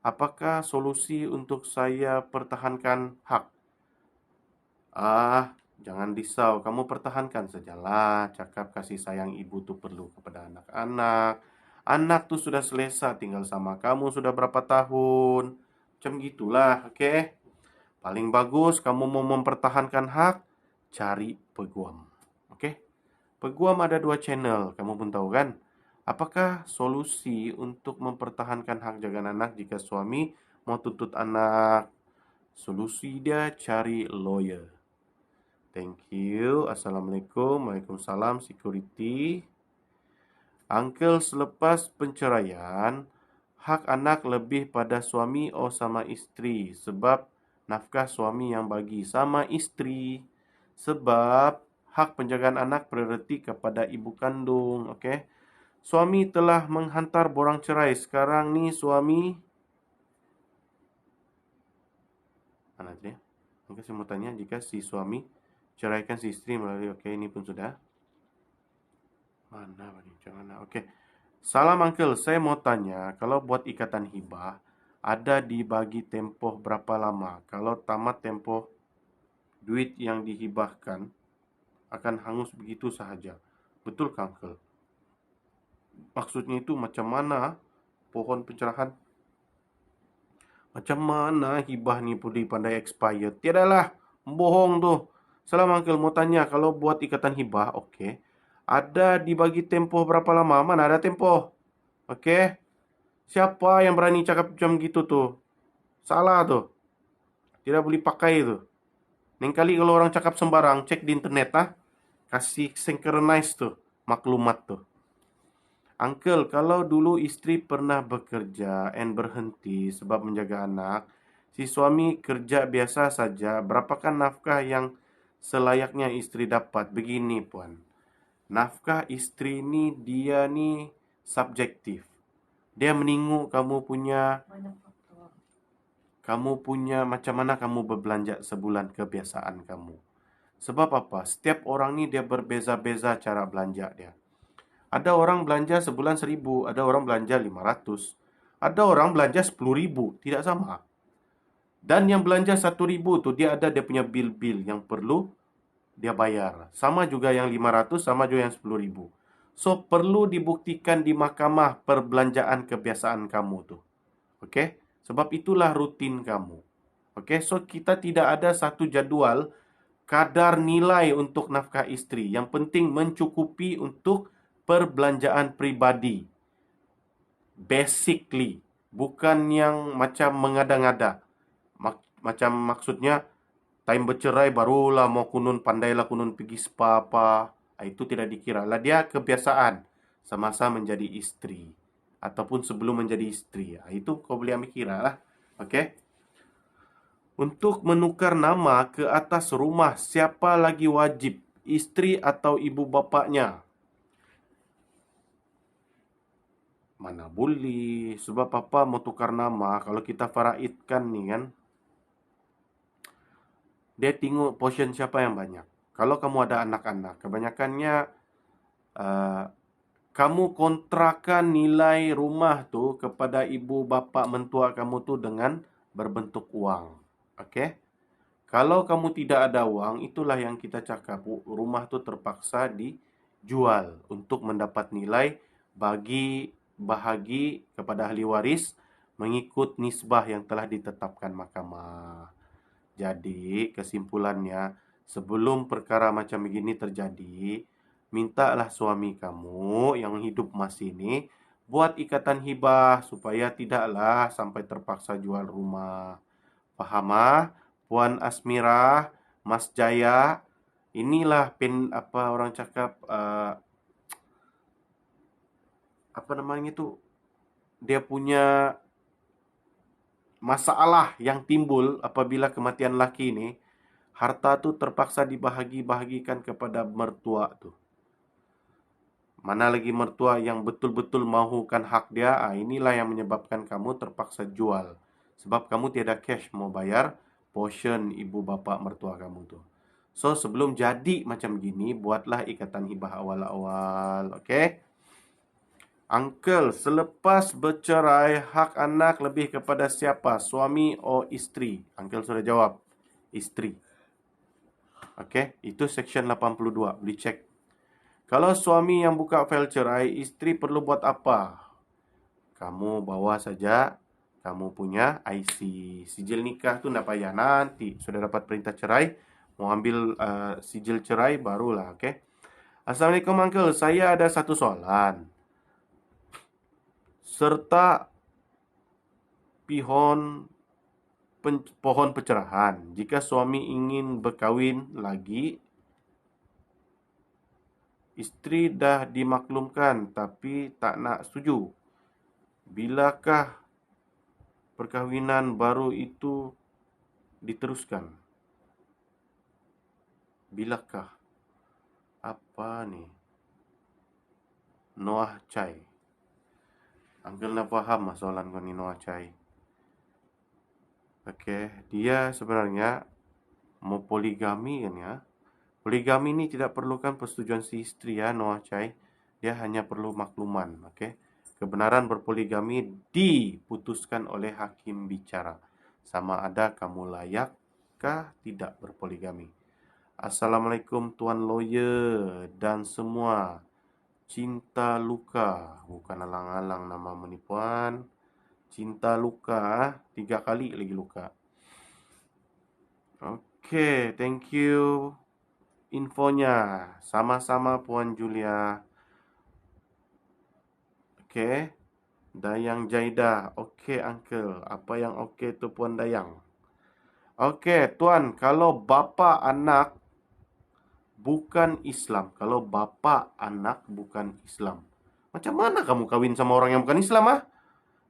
apakah solusi untuk saya pertahankan hak? Jangan risau. Kamu pertahankan sajalah. Cakap kasih sayang ibu tu perlu kepada anak-anak. Anak tu sudah selesa tinggal sama kamu sudah berapa tahun. Macam gitulah, okey? Paling bagus kamu mau mempertahankan hak, cari peguam. Okey? Peguam ada 2 channel, kamu pun tahu kan? Apakah solusi untuk mempertahankan hak jagaan anak jika suami mau tuntut anak? Solusi dia cari lawyer. Thank you. Assalamualaikum. Waalaikumsalam. Security. Uncle, selepas penceraian, hak anak lebih pada suami atau sama isteri. Sebab nafkah suami yang bagi sama isteri. Sebab hak penjagaan anak prioriti kepada ibu kandung. Okey. Suami telah menghantar borang cerai. Sekarang ni suami... Mana dia? Mungkin saya mau tanya jika si suami ceraikan si isteri melalui... Okey, ini pun sudah. Mana ni? Jangan nak. Okey. Salam Uncle, saya mau tanya, kalau buat ikatan hibah, ada dibagi tempoh berapa lama? Kalau tamat tempoh duit yang dihibahkan, akan hangus begitu sahaja. Betul ke Uncle? Maksudnya itu macam mana pohon pencerahan? Macam mana hibah ni boleh pandai expire? Tiadalah, bohong tu. Salam Uncle, mau tanya, kalau buat ikatan hibah, okey. Ada dibagi tempoh berapa lama? Mana ada tempoh? Okey. Siapa yang berani cakap macam gitu tu? Salah tu. Tidak boleh pakai tu. Lain kali kalau orang cakap sembarang, cek di internet lah. Kasih synchronize tu maklumat tu. Uncle, kalau dulu isteri pernah bekerja and berhenti sebab menjaga anak, si suami kerja biasa saja, berapakah nafkah yang selayaknya isteri dapat? Begini puan. Nafkah isteri ni dia ni subjektif. Dia menengok Banyak faktor. kamu punya macam mana kamu berbelanja sebulan, kebiasaan kamu. Sebab apa? Setiap orang ni dia berbeza-beza cara belanja dia. Ada orang belanja sebulan 1,000, ada orang belanja 500, ada orang belanja 10,000, tidak sama. Dan yang belanja 1,000 tu dia ada dia punya bil-bil yang perlu dia bayar. Sama juga yang 500, sama juga yang 10,000. So, perlu dibuktikan di mahkamah perbelanjaan kebiasaan kamu tu. Okey? Sebab itulah rutin kamu. Okey? So, kita tidak ada satu jadual kadar nilai untuk nafkah isteri. Yang penting mencukupi untuk perbelanjaan pribadi. Basically. Bukan yang macam mengada-ngada. Macam maksudnya, time bercerai barulah mau kunun, pandailah kunun pergi spa apa. Itu tidak dikira lah. Dia kebiasaan semasa menjadi isteri. ataupun sebelum menjadi istri. Itu kau boleh ambil kira lah. Okey. Untuk menukar nama ke atas rumah, siapa lagi wajib? Istri atau ibu bapaknya? Mana boleh. Sebab apa mau tukar nama, kalau kita faraidkan ni kan, dia tengok portion siapa yang banyak. Kalau kamu ada anak-anak, kebanyakannya uh, kamu kontrakan nilai rumah tu kepada ibu bapa mentua kamu tu dengan berbentuk wang. Okey? Kalau kamu tidak ada wang, itulah yang kita cakap, rumah tu terpaksa dijual untuk mendapat nilai bagi bahagi kepada ahli waris mengikut nisbah yang telah ditetapkan mahkamah. Jadi, kesimpulannya, sebelum perkara macam begini terjadi, mintalah suami kamu yang hidup masih ini buat ikatan hibah supaya tidaklah sampai terpaksa jual rumah. Faham ah? Puan Asmirah, Mas Jaya, inilah apa orang cakap apa namanya tu? Dia punya masalah yang timbul apabila kematian laki ini, harta tu terpaksa dibahagi-bahagikan kepada mertua tu. Mana lagi mertua yang betul-betul mahukan hak dia, inilah yang menyebabkan kamu terpaksa jual. Sebab kamu tiada cash mau bayar portion ibu bapa mertua kamu tu. So, sebelum jadi macam gini, buatlah ikatan hibah awal-awal. Okay? Uncle, selepas bercerai, hak anak lebih kepada siapa? Suami atau isteri? Uncle sudah jawab. Isteri. Okay? Itu section 82. Boleh cek. Kalau suami yang buka fail cerai, isteri perlu buat apa? Kamu bawa saja kamu punya IC. Sijil nikah tu nak payah nanti. Sudah dapat perintah cerai, mau ambil sijil cerai barulah, okey. Assalamualaikum uncle, saya ada satu soalan. Serta pohon pencerahan. Jika suami ingin berkahwin lagi, isteri dah dimaklumkan tapi tak nak setuju. Bilakah perkahwinan baru itu diteruskan? Bilakah? Apa ni? Noah Chai. Uncle nak faham soalan kau ni, Noah Chai. Okey, dia sebenarnya mau poligami kan ya. Poligami ni tidak perlukan persetujuan si isteri ya, Noah Chai. Dia hanya perlu makluman, okey. Kebenaran berpoligami diputuskan oleh hakim bicara. Sama ada kamu layakkah tidak berpoligami. Assalamualaikum Tuan Lawyer dan semua. Cinta Luka. Bukan alang-alang nama menipuan. Cinta Luka. 3 kali lagi luka. Okay, thank you infonya. Sama-sama Puan Julia. Okay. Dayang Jaida. Okay, Uncle. Apa yang okay tu Puan Dayang? Okay, Tuan. Kalau bapa anak bukan Islam. Kalau bapa anak bukan Islam. Macam mana kamu kahwin sama orang yang bukan Islam ah?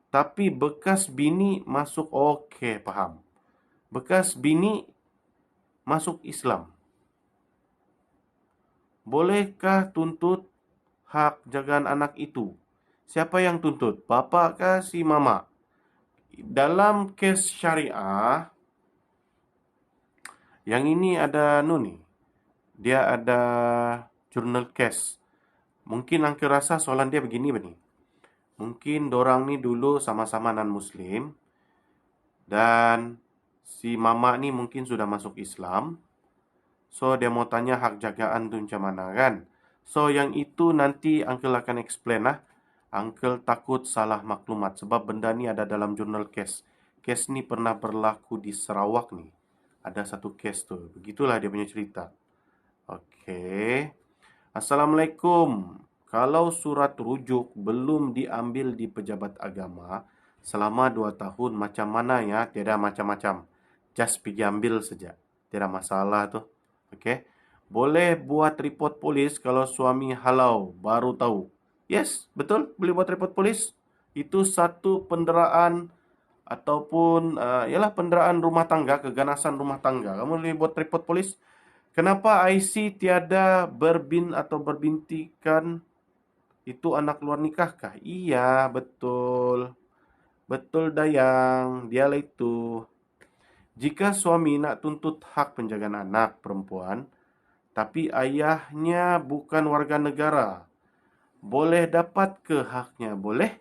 Tapi bekas bini masuk, okey, faham. Bekas bini masuk Islam. Bolehkah tuntut hak jagaan anak itu? Siapa yang tuntut? Bapa kah si mama? Dalam kes syariah, yang ini ada ni. Dia ada jurnal case. Mungkin angka rasa soalan dia begini. Mungkin dorang ni dulu sama-sama non-Muslim. Dan si mama ni mungkin sudah masuk Islam. So, dia mau tanya hak jagaan tu macam mana kan? So, yang itu nanti Uncle akan explain lah. Uncle takut salah maklumat sebab benda ni ada dalam jurnal case. Case ni pernah berlaku di Sarawak ni. Ada satu case tu. Begitulah dia punya cerita. Okey. Assalamualaikum. Kalau surat rujuk belum diambil di pejabat agama selama 2 tahun, macam mana ya? Tiada macam-macam. Just pergi ambil saja. Tiada masalah tu. Okey. Boleh buat report polis kalau suami halau baru tahu. Yes, betul. Boleh buat report polis. Itu satu penderaan ataupun ialah penderaan rumah tangga, keganasan rumah tangga. Kamu boleh buat report polis. Kenapa IC tiada berbin atau berbintikan itu anak luar nikah kah? Iya, betul. Betul Dayang, dialah itu. Jika suami nak tuntut hak penjagaan anak perempuan, tapi ayahnya bukan warga negara, boleh dapat ke haknya? Boleh.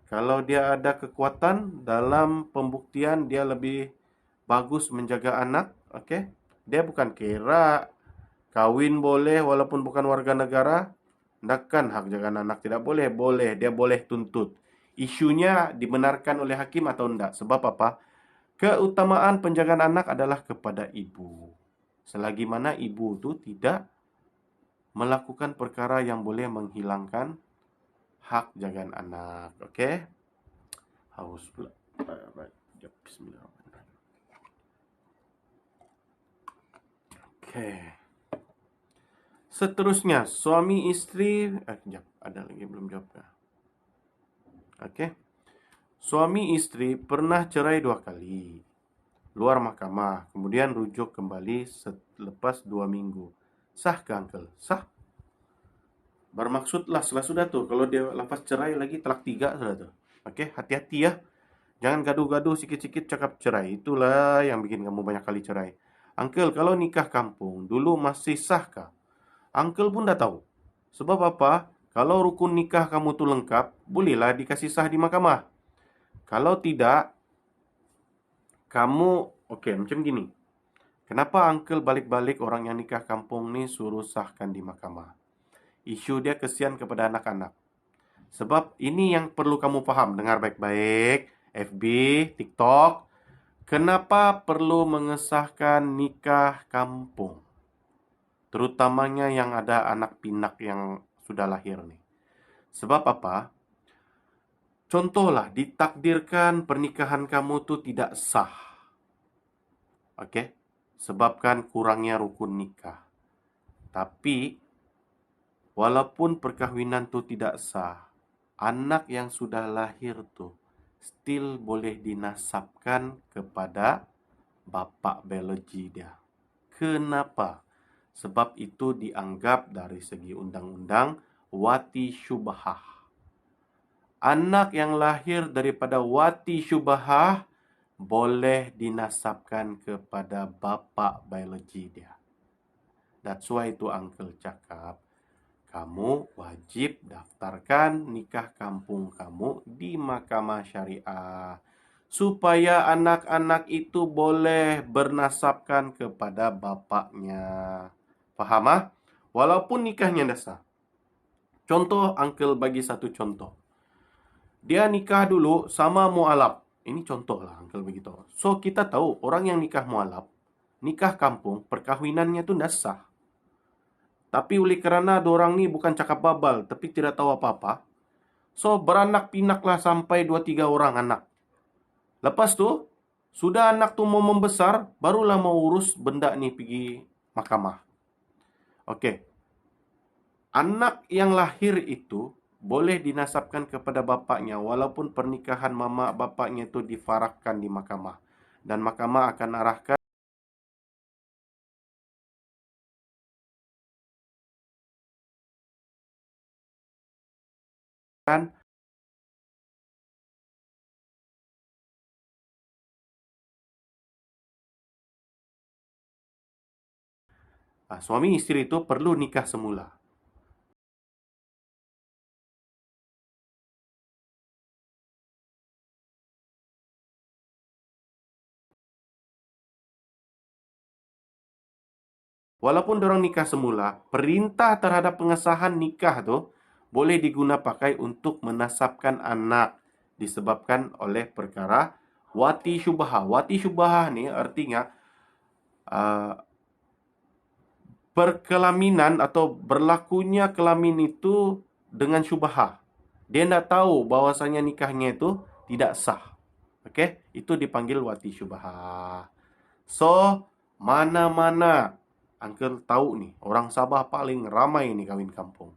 Kalau dia ada kekuatan dalam pembuktian, dia lebih bagus menjaga anak, okey? Dia bukan kira kawin boleh walaupun bukan warga negara, hendakkan hak jaga anak tidak boleh? Boleh, dia boleh tuntut. Isunya dibenarkan oleh hakim atau tidak? Sebab apa? Keutamaan penjagaan anak adalah kepada ibu. Selagi mana ibu itu tidak melakukan perkara yang boleh menghilangkan hak jagaan anak. Okey? Haus pula. Baik, bismillahirrahmanirrahim. Okey. Seterusnya, suami isteri... Sekejap. Ada lagi belum jawab. Okey. Suami isteri pernah cerai 2 kali. Luar mahkamah. Kemudian rujuk kembali selepas 2 minggu. Sah ke, Uncle? Sah. Bermaksudlah sudah tu. Kalau dia lepas cerai lagi, talak 3 sudah tu. Okey, hati-hati ya. Jangan gaduh-gaduh sikit-sikit cakap cerai. Itulah yang bikin kamu banyak kali cerai. Uncle, kalau nikah kampung, dulu masih sah kah? Uncle pun dah tahu. Sebab apa? Kalau rukun nikah kamu tu lengkap, bolehlah dikasih sah di mahkamah. Kalau tidak, kamu... Okey, macam gini. Kenapa Uncle balik-balik orang yang nikah kampung ni suruh sahkan di mahkamah? Isu dia kesian kepada anak-anak. Sebab ini yang perlu kamu faham. Dengar baik-baik. FB, TikTok. Kenapa perlu mengesahkan nikah kampung? Terutamanya yang ada anak pinak yang sudah lahir nih. Sebab apa? Contohlah, ditakdirkan pernikahan kamu tu tidak sah. Okey? Sebabkan kurangnya rukun nikah. Tapi, walaupun perkahwinan tu tidak sah, anak yang sudah lahir tu still boleh dinasabkan kepada bapa biologi dia. Kenapa? Sebab itu dianggap dari segi undang-undang wati syubhah. Anak yang lahir daripada wati syubhah boleh dinasabkan kepada bapa biologi dia. That's why itu Uncle cakap, kamu wajib daftarkan nikah kampung kamu di mahkamah syariah. Supaya anak-anak itu boleh bernasabkan kepada bapaknya. Faham ah? Walaupun nikahnya dah sah. Contoh, Uncle bagi satu contoh. Dia nikah dulu sama mualaf. Ini contoh lah Uncle begitu. So, kita tahu orang yang nikah mualaf, nikah kampung, perkahwinannya tu dah sah. Tapi oleh kerana dorang ni bukan cakap babal, tapi tidak tahu apa-apa, so beranak pinaklah sampai 2-3 orang anak. Lepas tu, sudah anak tu mau membesar, barulah mau urus benda ni pergi mahkamah. Okey. Anak yang lahir itu boleh dinasabkan kepada bapaknya walaupun pernikahan mama bapaknya itu difarahkan di mahkamah. Dan mahkamah akan arahkan suami isteri itu perlu nikah semula. Walaupun dorang nikah semula, perintah terhadap pengesahan nikah tu boleh diguna pakai untuk menasabkan anak disebabkan oleh perkara wati syubhah. Wati syubhah ni artinya perkelaminan atau berlakunya kelamin itu dengan syubhah. Dia tidak tahu bahwasanya nikahnya itu tidak sah. Okey, itu dipanggil wati syubhah. So, mana-mana Uncle tahu nih, orang Sabah paling ramai nih kawin kampung.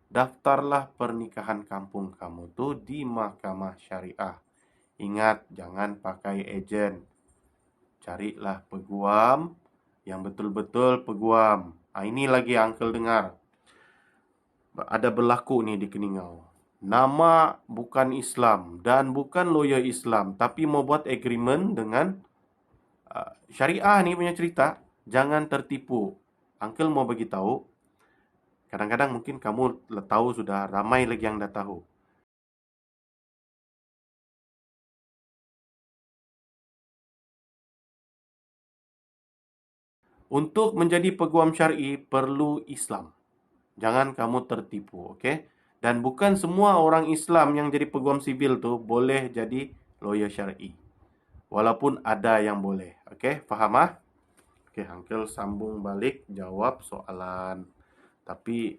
daftarlah pernikahan kampung kamu tuh di mahkamah syariah. Ingat, jangan pakai ejen. Carilah peguam yang betul-betul peguam. Ini lagi uncle dengar. Ada berlaku nih di Keningau. Nama bukan Islam dan bukan lawyer Islam, tapi mau buat agreement dengan syariah nih punya cerita. Jangan tertipu. Uncle mau bagi tahu. Kadang-kadang mungkin kamu tahu sudah, ramai lagi yang dah tahu. Untuk menjadi peguam syar'i perlu Islam. Jangan kamu tertipu, okey? Dan bukan semua orang Islam yang jadi peguam sivil tu boleh jadi lawyer syar'i. Walaupun ada yang boleh. Okey, faham ah? Okey, Uncle sambung balik jawab soalan. Tapi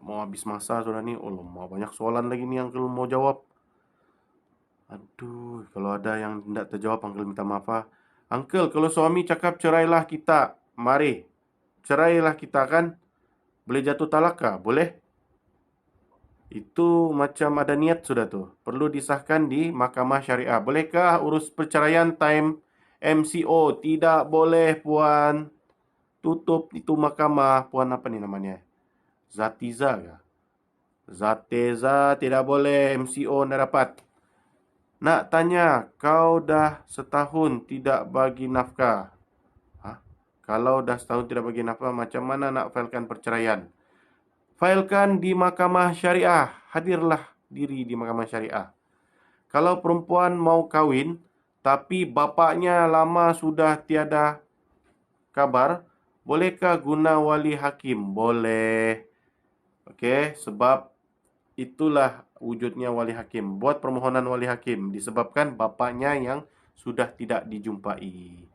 mau habis masa sudah ni. Oh, mau banyak soalan lagi ni Uncle mau jawab. Aduh, kalau ada yang tidak terjawab Uncle minta maaf ah. Uncle, kalau suami cakap cerailah kita, mari. Cerailah kita kan? Boleh jatuh talak kah? Boleh? Itu macam ada niat sudah tu. Perlu disahkan di mahkamah syariah. Bolehkah urus perceraian time MCO? Tidak boleh, Puan. Tutup itu mahkamah. Puan apa ni namanya? Zatiza kah? Zateza tidak boleh. MCO tidak dapat. Nak tanya, kau dah setahun tidak bagi nafkah. Kalau dah setahun tidak bagi nafkah, macam mana nak failkan perceraian? Failkan di mahkamah syariah. Hadirlah diri di mahkamah syariah. Kalau perempuan mau kahwin, tapi bapaknya lama sudah tiada kabar, bolehkah guna wali hakim? Boleh. Okey, sebab itulah wujudnya wali hakim. Buat permohonan wali hakim disebabkan bapaknya yang sudah tidak dijumpai.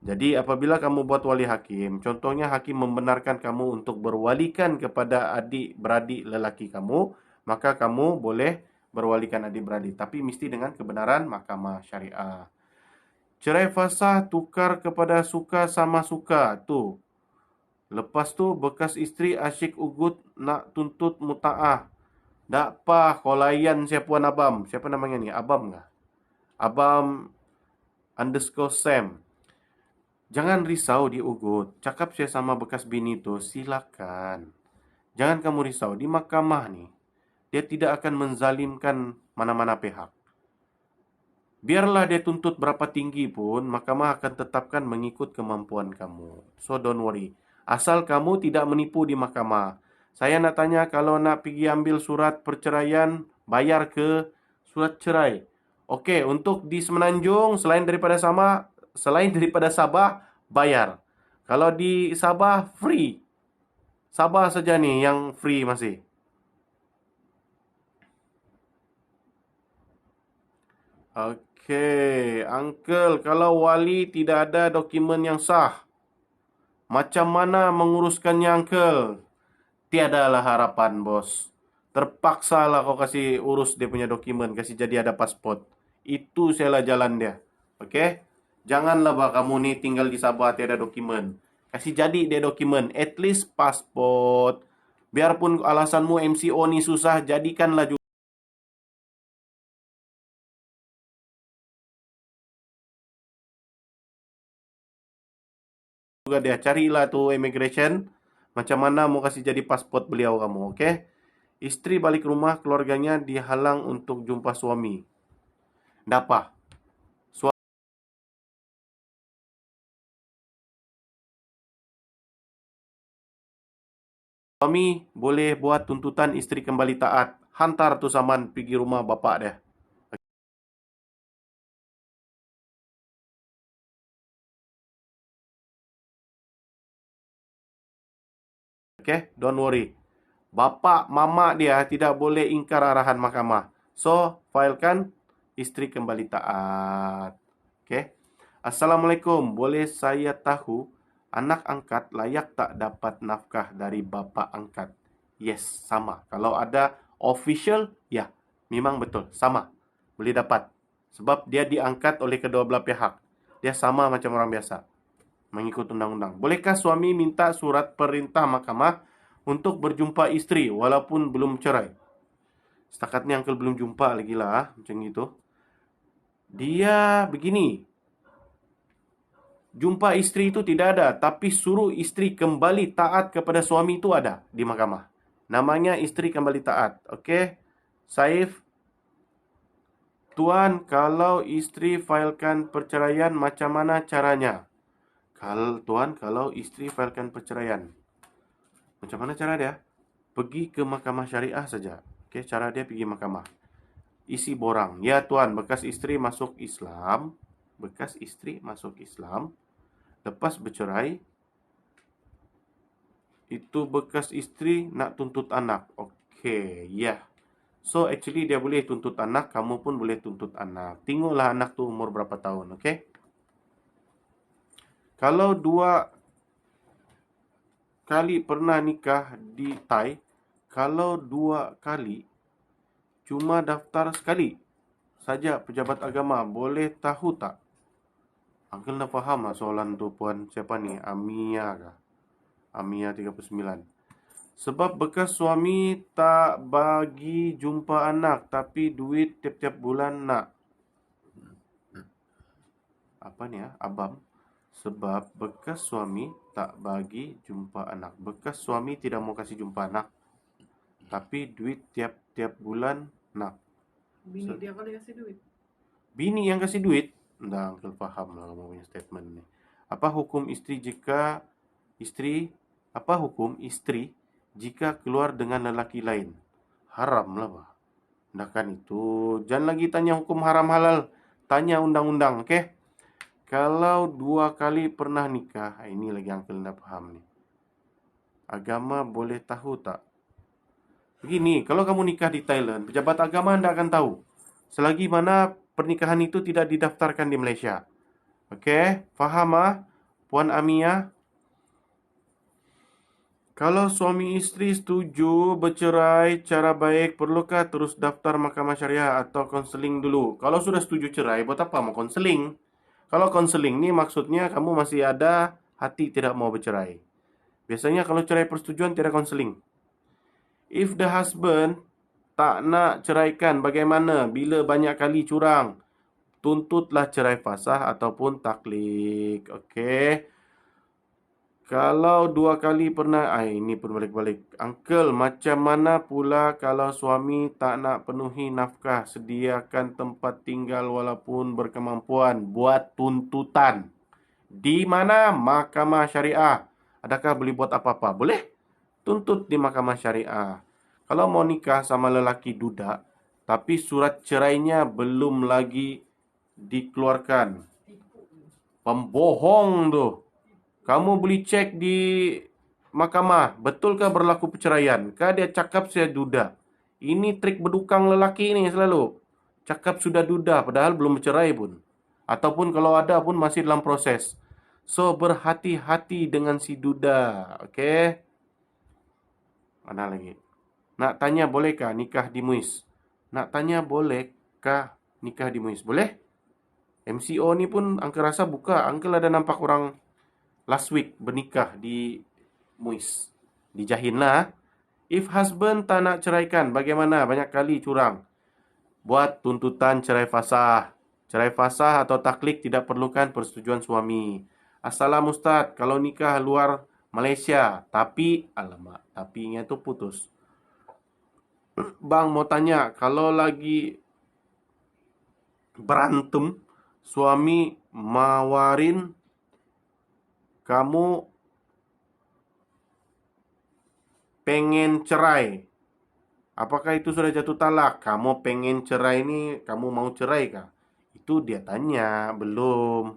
Jadi apabila kamu buat wali hakim, contohnya hakim membenarkan kamu untuk berwalikan kepada adik-beradik lelaki kamu, maka kamu boleh berwalikan adik-beradik. Tapi mesti dengan kebenaran mahkamah syariah. Cerai fasah tukar kepada suka sama suka. Tu. Lepas tu bekas isteri asyik ugut nak tuntut muta'ah. Tak apa, kolayan siapuan abam. Siapa namanya ni? Abam kah? Abam _ Sam. Jangan risau diugut. Cakap saya sama bekas bini tu, silakan. Jangan kamu risau. Di mahkamah ni, dia tidak akan menzalimkan mana-mana pihak. Biarlah dia tuntut berapa tinggi pun, mahkamah akan tetapkan mengikut kemampuan kamu. So don't worry. Asal kamu tidak menipu di mahkamah. Saya nak tanya, kalau nak pergi ambil surat perceraian, bayar ke surat cerai? Okey, untuk di Semenanjung, selain daripada Sabah, bayar. Kalau di Sabah, free. Sabah saja ni yang free masih. Okey, Uncle, kalau wali tidak ada dokumen yang sah, macam mana menguruskannya, Uncle? Tiadalah harapan, bos. Terpaksalah kau kasih urus dia punya dokumen, kasih jadi ada pasport. Itu salah jalan dia. Okey? Janganlah bah kamu ni tinggal di Sabah tiada dokumen. Kasih jadi dia dokumen, at least pasport. Biarpun alasanmu MCO ni susah, jadikanlah juga dia. Carilah tu immigration. Macam mana mau kasih jadi pasport beliau kamu, okey? Isteri balik rumah, keluarganya dihalang untuk jumpa suami. Dapa? Suami boleh buat tuntutan isteri kembali taat. Hantar tu saman pergi rumah bapak dia. Okay, don't worry. Bapak, mama dia tidak boleh ingkar arahan mahkamah. So, filekan isteri kembali taat. Okay. Assalamualaikum. Boleh saya tahu anak angkat layak tak dapat nafkah dari bapa angkat? Yes, sama. Kalau ada official, ya, memang betul. Sama. Boleh dapat. Sebab dia diangkat oleh kedua belah pihak. Dia sama macam orang biasa. Mengikut undang-undang. Bolehkah suami minta surat perintah mahkamah untuk berjumpa isteri walaupun belum cerai. Setakat ni uncle belum jumpa lagi lah, macam itu. Dia begini, jumpa isteri itu tidak ada, tapi suruh isteri kembali taat kepada suami itu ada di mahkamah. Namanya isteri kembali taat. Okey, Saif. Tuan, kalau isteri failkan perceraian, macam mana caranya? Tuan, kalau isteri failkan perceraian, macam mana cara dia? Pergi ke mahkamah syariah saja. Okey, cara dia pergi mahkamah. Isi borang. Ya tuan, bekas isteri masuk Islam. Bekas isteri masuk Islam. Lepas bercerai, itu bekas isteri nak tuntut anak. Okey, ya. So, actually dia boleh tuntut anak, kamu pun boleh tuntut anak. Tengoklah anak tu umur berapa tahun, okey? Kalau 2 kali pernah nikah di Thai, kalau 2 kali cuma daftar sekali saja pejabat agama, boleh tahu tak? Uncle dah faham lah soalan tu puan siapa ni? Amia kah? Amia 39. Sebab bekas suami tak bagi jumpa anak, tapi duit tiap-tiap bulan nak. Apa ni ya? Abang. Sebab bekas suami tak bagi jumpa anak. Bekas suami tidak mau kasih jumpa anak, tapi duit tiap-tiap bulan nak. Bini dia kalau kasih duit. Bini yang kasih duit? Dah, uncle faham lah kamu punya statement ni. Apa hukum isteri jika keluar dengan lelaki lain? Haram lah, bah. Dah kan itu. Jangan lagi tanya hukum haram halal. Tanya undang-undang, okey? Kalau 2 kali pernah nikah, ini lagi uncle dah faham ni. Agama boleh tahu tak? Begini, kalau kamu nikah di Thailand, pejabat agama anda akan tahu. Selagi mana pernikahan itu tidak didaftarkan di Malaysia. Okey, faham ah, Puan Amia? Kalau suami isteri setuju bercerai cara baik, perlukah terus daftar mahkamah syariah atau konseling dulu? Kalau sudah setuju cerai, buat apa mau konseling? Kalau konseling ni maksudnya kamu masih ada hati tidak mau bercerai. Biasanya kalau cerai persetujuan tidak konseling. If the husband tak nak ceraikan, bagaimana? Bila banyak kali curang, tuntutlah cerai fasah ataupun taklik. Okey. Kalau 2 kali pernah, ini pun balik-balik. Uncle, macam mana pula kalau suami tak nak penuhi nafkah, sediakan tempat tinggal walaupun berkemampuan, buat tuntutan. Di mana? Mahkamah syariah. Adakah boleh buat apa-apa? Boleh. Tuntut di mahkamah syariah. Kalau mau nikah sama lelaki duda, tapi surat cerainya belum lagi dikeluarkan. Pembohong tu. Kamu boleh cek di mahkamah, betulkah berlaku perceraian? Kah dia cakap saya duda? Ini trik berdukang lelaki ni selalu. Cakap sudah duda padahal belum bercerai pun. Ataupun kalau ada pun masih dalam proses. So, berhati-hati dengan si duda. Okey? Mana lagi? Nak tanya bolehkah nikah di MUIS? Nak tanya bolehkah nikah di MUIS? Boleh? MCO ni pun Uncle rasa buka. Uncle ada nampak orang last week bernikah di MUIS. Dijahin lah. If husband tak nak ceraikan, bagaimana? Banyak kali curang. Buat tuntutan cerai fasah. Cerai fasah atau taklik tidak perlukan persetujuan suami. Assalam Ustaz, kalau nikah luar Malaysia, tapi, alamak, tapinya tu putus. Bang mau tanya, kalau lagi berantem, suami mawarin kamu pengen cerai. Apakah itu sudah jatuh talak? Kamu pengen cerai ni, kamu mau cerai kah? Itu dia tanya, belum.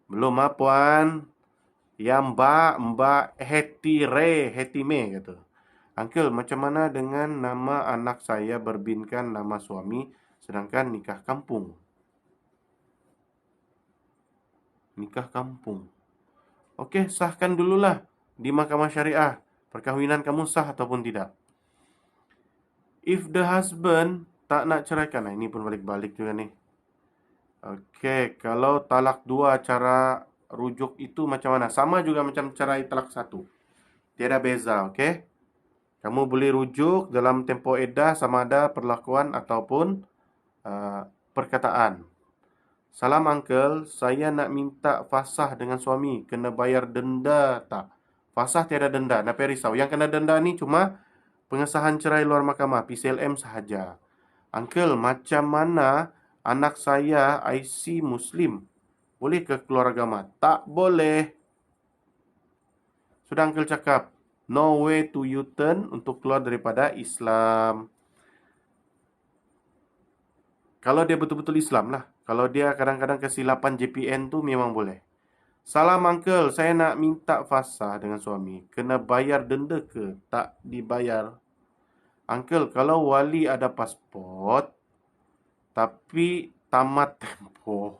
Belum apa, Puan? Ya Mbak Hetime kata. Uncle, macam mana dengan nama anak saya berbinkan nama suami sedangkan nikah kampung? Nikah kampung. Okey, sahkan dululah di mahkamah syariah. Perkahwinan kamu sah ataupun tidak. If the husband tak nak ceraikan. Nah, ini pun balik-balik juga nih. Okey, kalau talak 2 cara rujuk itu macam mana? Sama juga macam cerai talak 1. Tiada beza, oke? Kamu boleh rujuk dalam tempo edah sama ada perlakuan ataupun perkataan. Salam uncle, saya nak minta fasah dengan suami. Kena bayar denda tak? Fasah tiada denda, nak risau. Yang kena denda ni cuma pengesahan cerai luar mahkamah, PCLM sahaja. Uncle, macam mana anak saya IC Muslim? Boleh ke keluar agama? Tak boleh. Sudah uncle cakap, no way to U-turn untuk keluar daripada Islam. Kalau dia betul-betul Islam lah. Kalau dia kadang-kadang kesilapan JPN tu memang boleh. Salam uncle, saya nak minta fasah dengan suami. Kena bayar denda ke? Tak dibayar. Uncle, kalau wali ada pasport tapi tamat tempoh,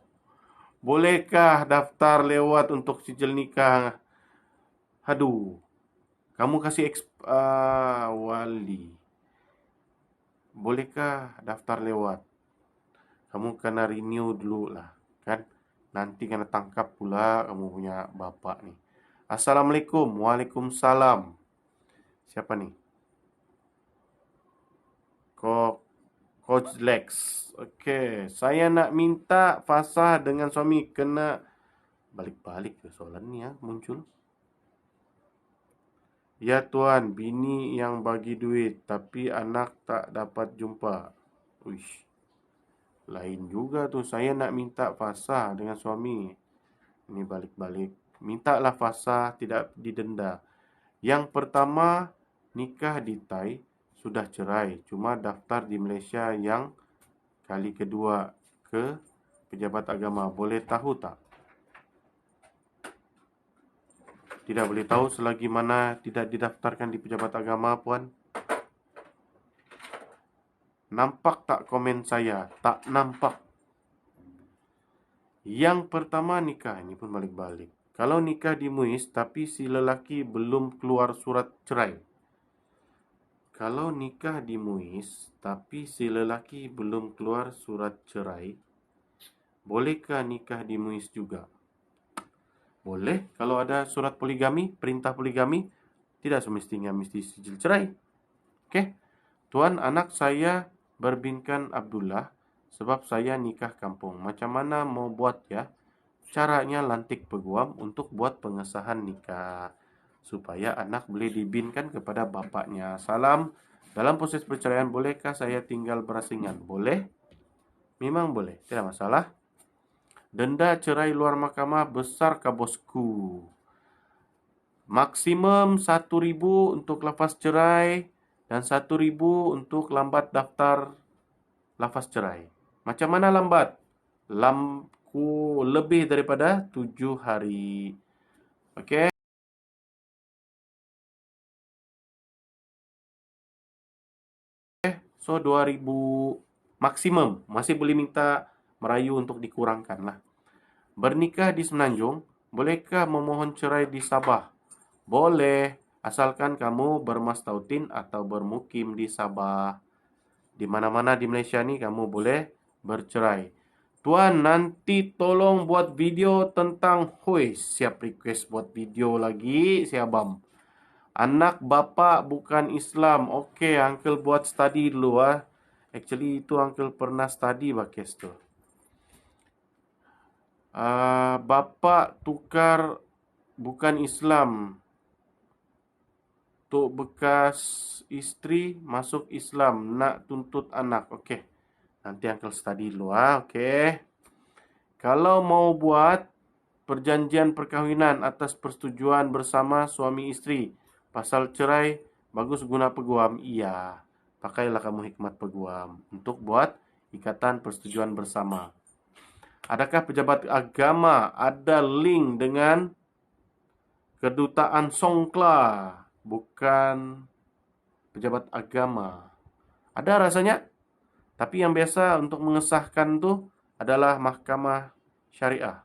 bolehkah daftar lewat untuk sijil nikah? Aduh, kamu kasih wali. Bolehkah daftar lewat? Kamu kena renew dulu lah, kan? Nanti kena tangkap pula kamu punya bapak nih. Assalamualaikum. Waalaikumsalam. Siapa nih? Coach Lex. Oke, saya nak minta fasah dengan suami. Kena balik-balik ke soalan ni ya muncul. Ya tuan, bini yang bagi duit tapi anak tak dapat jumpa. Uish. Lain juga tuh, saya nak minta fasah dengan suami. Ini balik-balik. Mintalah fasah, tidak didenda. Yang pertama, nikah di Thai sudah cerai. Cuma daftar di Malaysia yang kali kedua ke pejabat agama. Boleh tahu tak? Tidak boleh tahu selagi mana tidak didaftarkan di pejabat agama, puan. Nampak tak komen saya? Tak nampak. Yang pertama nikah, ini pun balik-balik. Kalau nikah di MUIS tapi si lelaki belum keluar surat cerai. Kalau nikah di MUIS tapi si lelaki belum keluar surat cerai, bolehkah nikah di MUIS juga? Boleh. Kalau ada surat poligami, perintah poligami, tidak semestinya mesti sijil cerai. Oke. Tuan, anak saya berbinkan Abdullah sebab saya nikah kampung. Macam mana mau buat ya? Caranya lantik peguam untuk buat pengesahan nikah supaya anak boleh dibinkan kepada bapaknya. Salam. Dalam proses perceraian, bolehkah saya tinggal berasingan? Boleh. Memang boleh. Tidak masalah. Denda cerai luar mahkamah besar ke bosku? Maksimum 1,000 untuk lafaz cerai dan 1,000 untuk lambat daftar lafaz cerai. Macam mana lambat? Lebih daripada 7 hari. Okey. So 2,000 maksimum. Masih boleh minta merayu untuk dikurangkan lah. Bernikah di Semenanjung, bolehkah memohon cerai di Sabah? Boleh, asalkan kamu bermastautin atau bermukim di Sabah. Di mana-mana di Malaysia ni kamu boleh bercerai. Tuan, nanti tolong buat video tentang siap request buat video lagi, si abang. Anak bapa bukan Islam. Okey, uncle buat study dulu ah. Actually itu uncle pernah study bakes tu. Bapa tukar bukan Islam. Tok bekas isteri masuk Islam, nak tuntut anak. Okey. Nanti uncle study dulu ah. Okey. Kalau mau buat perjanjian perkahwinan atas persetujuan bersama suami isteri, pasal cerai bagus guna peguam. Iya. Pakailah kamu hikmat peguam untuk buat ikatan persetujuan bersama. Adakah pejabat agama ada link dengan kedutaan Songkla? Bukan pejabat agama. Ada rasanya. Tapi yang biasa untuk mengesahkan tu adalah mahkamah syariah.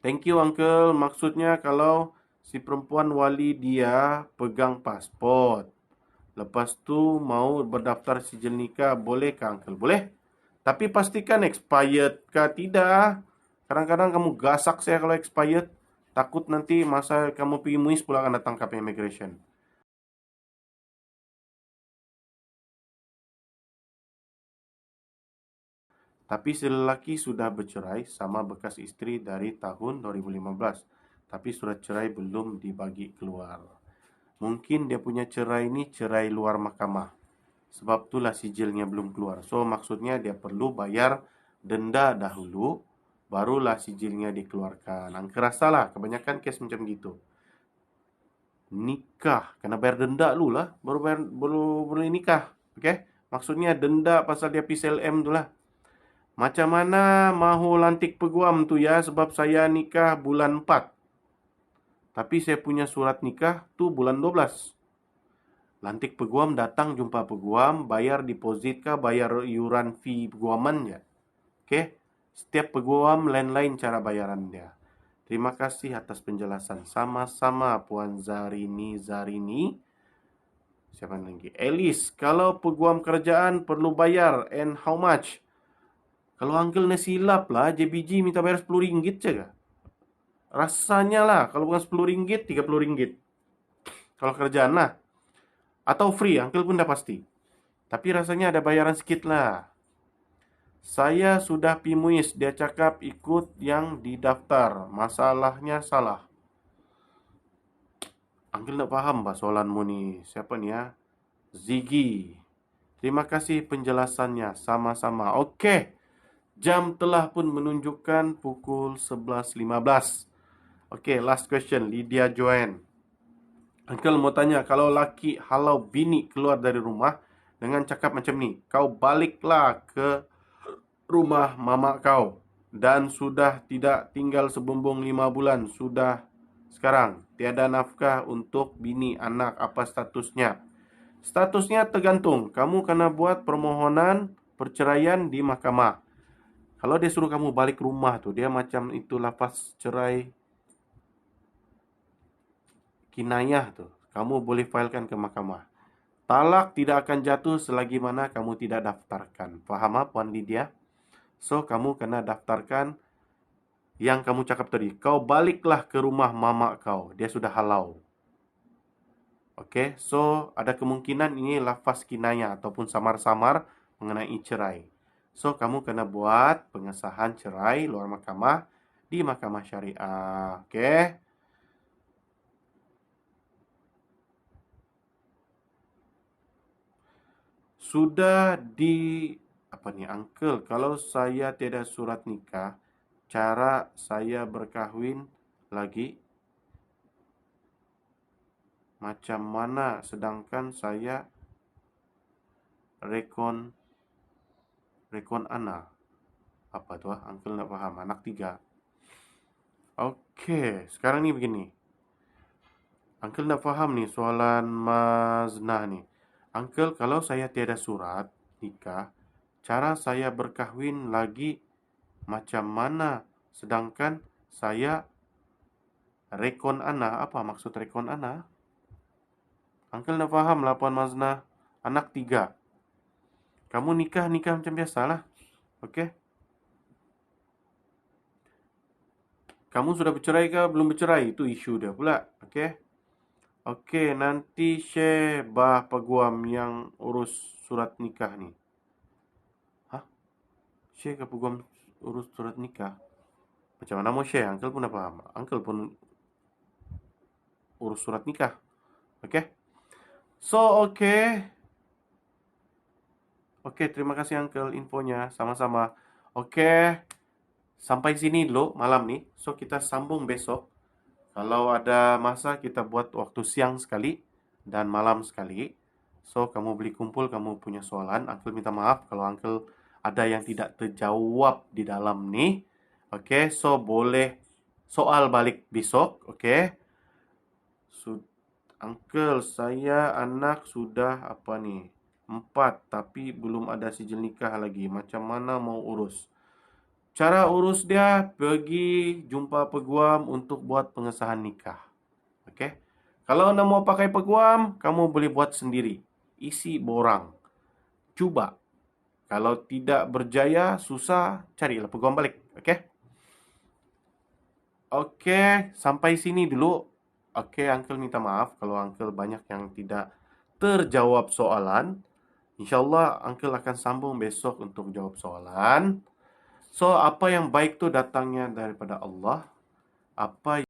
Thank you uncle. Maksudnya kalau si perempuan wali dia pegang pasport. Lepas tu mau berdaftar sijil nikah, bolehkah uncle? Boleh. Tapi pastikan expired kah tidak. Kadang-kadang kamu gasak saya kalau expired. Takut nanti masa kamu pergi MUIS pula akan datang ke immigration. Tapi si lelaki sudah bercerai sama bekas isteri dari tahun 2015. Tapi surat cerai belum dibagi keluar. Mungkin dia punya cerai ini cerai luar mahkamah. Sebab itulah sijilnya belum keluar. So maksudnya dia perlu bayar denda dahulu, barulah sijilnya dikeluarkan. Angka rasalah kebanyakan kes macam gitu. Nikah kena bayar denda dulu lah, baru boleh nikah. Okay? Maksudnya denda pasal dia PCLM tu lah. Macam mana mahu lantik peguam tu ya, sebab saya nikah bulan 4. Tapi saya punya surat nikah tu bulan 12. Lantik peguam, datang jumpa peguam, bayar deposit kah, bayar iuran fee peguaman ya. Okey. Setiap peguam lain-lain cara bayaran dia. Terima kasih atas penjelasan. Sama-sama Puan Zarini. Siapa lagi? Alice, kalau peguam kerajaan perlu bayar and how much? Kalau uncle ni silap lah, JBG minta bayar RM10 je. Rasanya lah, kalau bukan RM10, RM30. Kalau kerjaan lah. Atau free, uncle pun dah pasti. Tapi rasanya ada bayaran sikit lah. Saya sudah pi MUIS, dia cakap ikut yang didaftar. Masalahnya salah. Uncle nak faham bah soalanmu ni. Siapa ni ya? Ziggy. Terima kasih penjelasannya. Sama-sama. Okey. Jam telah pun menunjukkan pukul 11.15. Okey, last question. Lydia Joanne. Uncle mau tanya, kalau laki halau bini keluar dari rumah dengan cakap macam ni, kau baliklah ke rumah mama kau dan sudah tidak tinggal sebumbung 5 bulan. Sudah sekarang tiada nafkah untuk bini anak, apa statusnya? Statusnya tergantung. Kamu kena buat permohonan perceraian di mahkamah. Kalau dia suruh kamu balik rumah tu, dia macam itu lafaz cerai kinayah tu. Kamu boleh filekan ke mahkamah. Talak tidak akan jatuh selagi mana kamu tidak daftarkan. Faham apa Puan Lydia? So, kamu kena daftarkan yang kamu cakap tadi. Kau baliklah ke rumah mama kau. Dia sudah halau. Okey, so ada kemungkinan ini lafaz kinayah ataupun samar-samar mengenai cerai. So, kamu kena buat pengesahan cerai luar mahkamah di mahkamah syariah. Okey. Sudah apa ni, uncle, kalau saya tiada surat nikah, cara saya berkahwin lagi macam mana sedangkan saya rekon anak? Apa tu uncle nak faham, anak 3. Okey, sekarang ni begini. Uncle nak faham ni soalan Maznah ni. Uncle, kalau saya tiada surat nikah, cara saya berkahwin lagi macam mana sedangkan saya rekon anak? Apa maksud rekon anak? Uncle nak faham lah Puan Maznah. Anak 3. Kamu nikah macam biasalah. Okey? Kamu sudah bercerai ke belum bercerai? Itu isu dia pula. Okey? Okey, nanti share bah peguam yang urus surat nikah ni. Hah? Share ke peguam urus surat nikah? Macam mana mau share? Uncle pun dah faham. Uncle pun urus surat nikah. Okey? So, okey. Okey, terima kasih Uncle infonya. Sama-sama. Okey. Sampai sini dulu malam ni. So, kita sambung besok. Kalau ada masa, kita buat waktu siang sekali dan malam sekali. So, kamu boleh kumpul, kamu punya soalan. Uncle minta maaf kalau Uncle ada yang tidak terjawab di dalam ni. Okey, so boleh soal balik besok. Okey. Uncle, saya anak sudah apa ni? 4, tapi belum ada sijil nikah lagi. Macam mana mau urus? Cara urus dia, pergi jumpa peguam untuk buat pengesahan nikah. Okey? Kalau anda mau pakai peguam, kamu boleh buat sendiri. Isi borang. Cuba. Kalau tidak berjaya, susah, carilah peguam balik. Okey? Oke, sampai sini dulu. Oke, Uncle minta maaf kalau Uncle banyak yang tidak terjawab soalan. Insya Allah Uncle akan sambung besok untuk jawab soalan. So, apa yang baik itu datangnya daripada Allah. Apa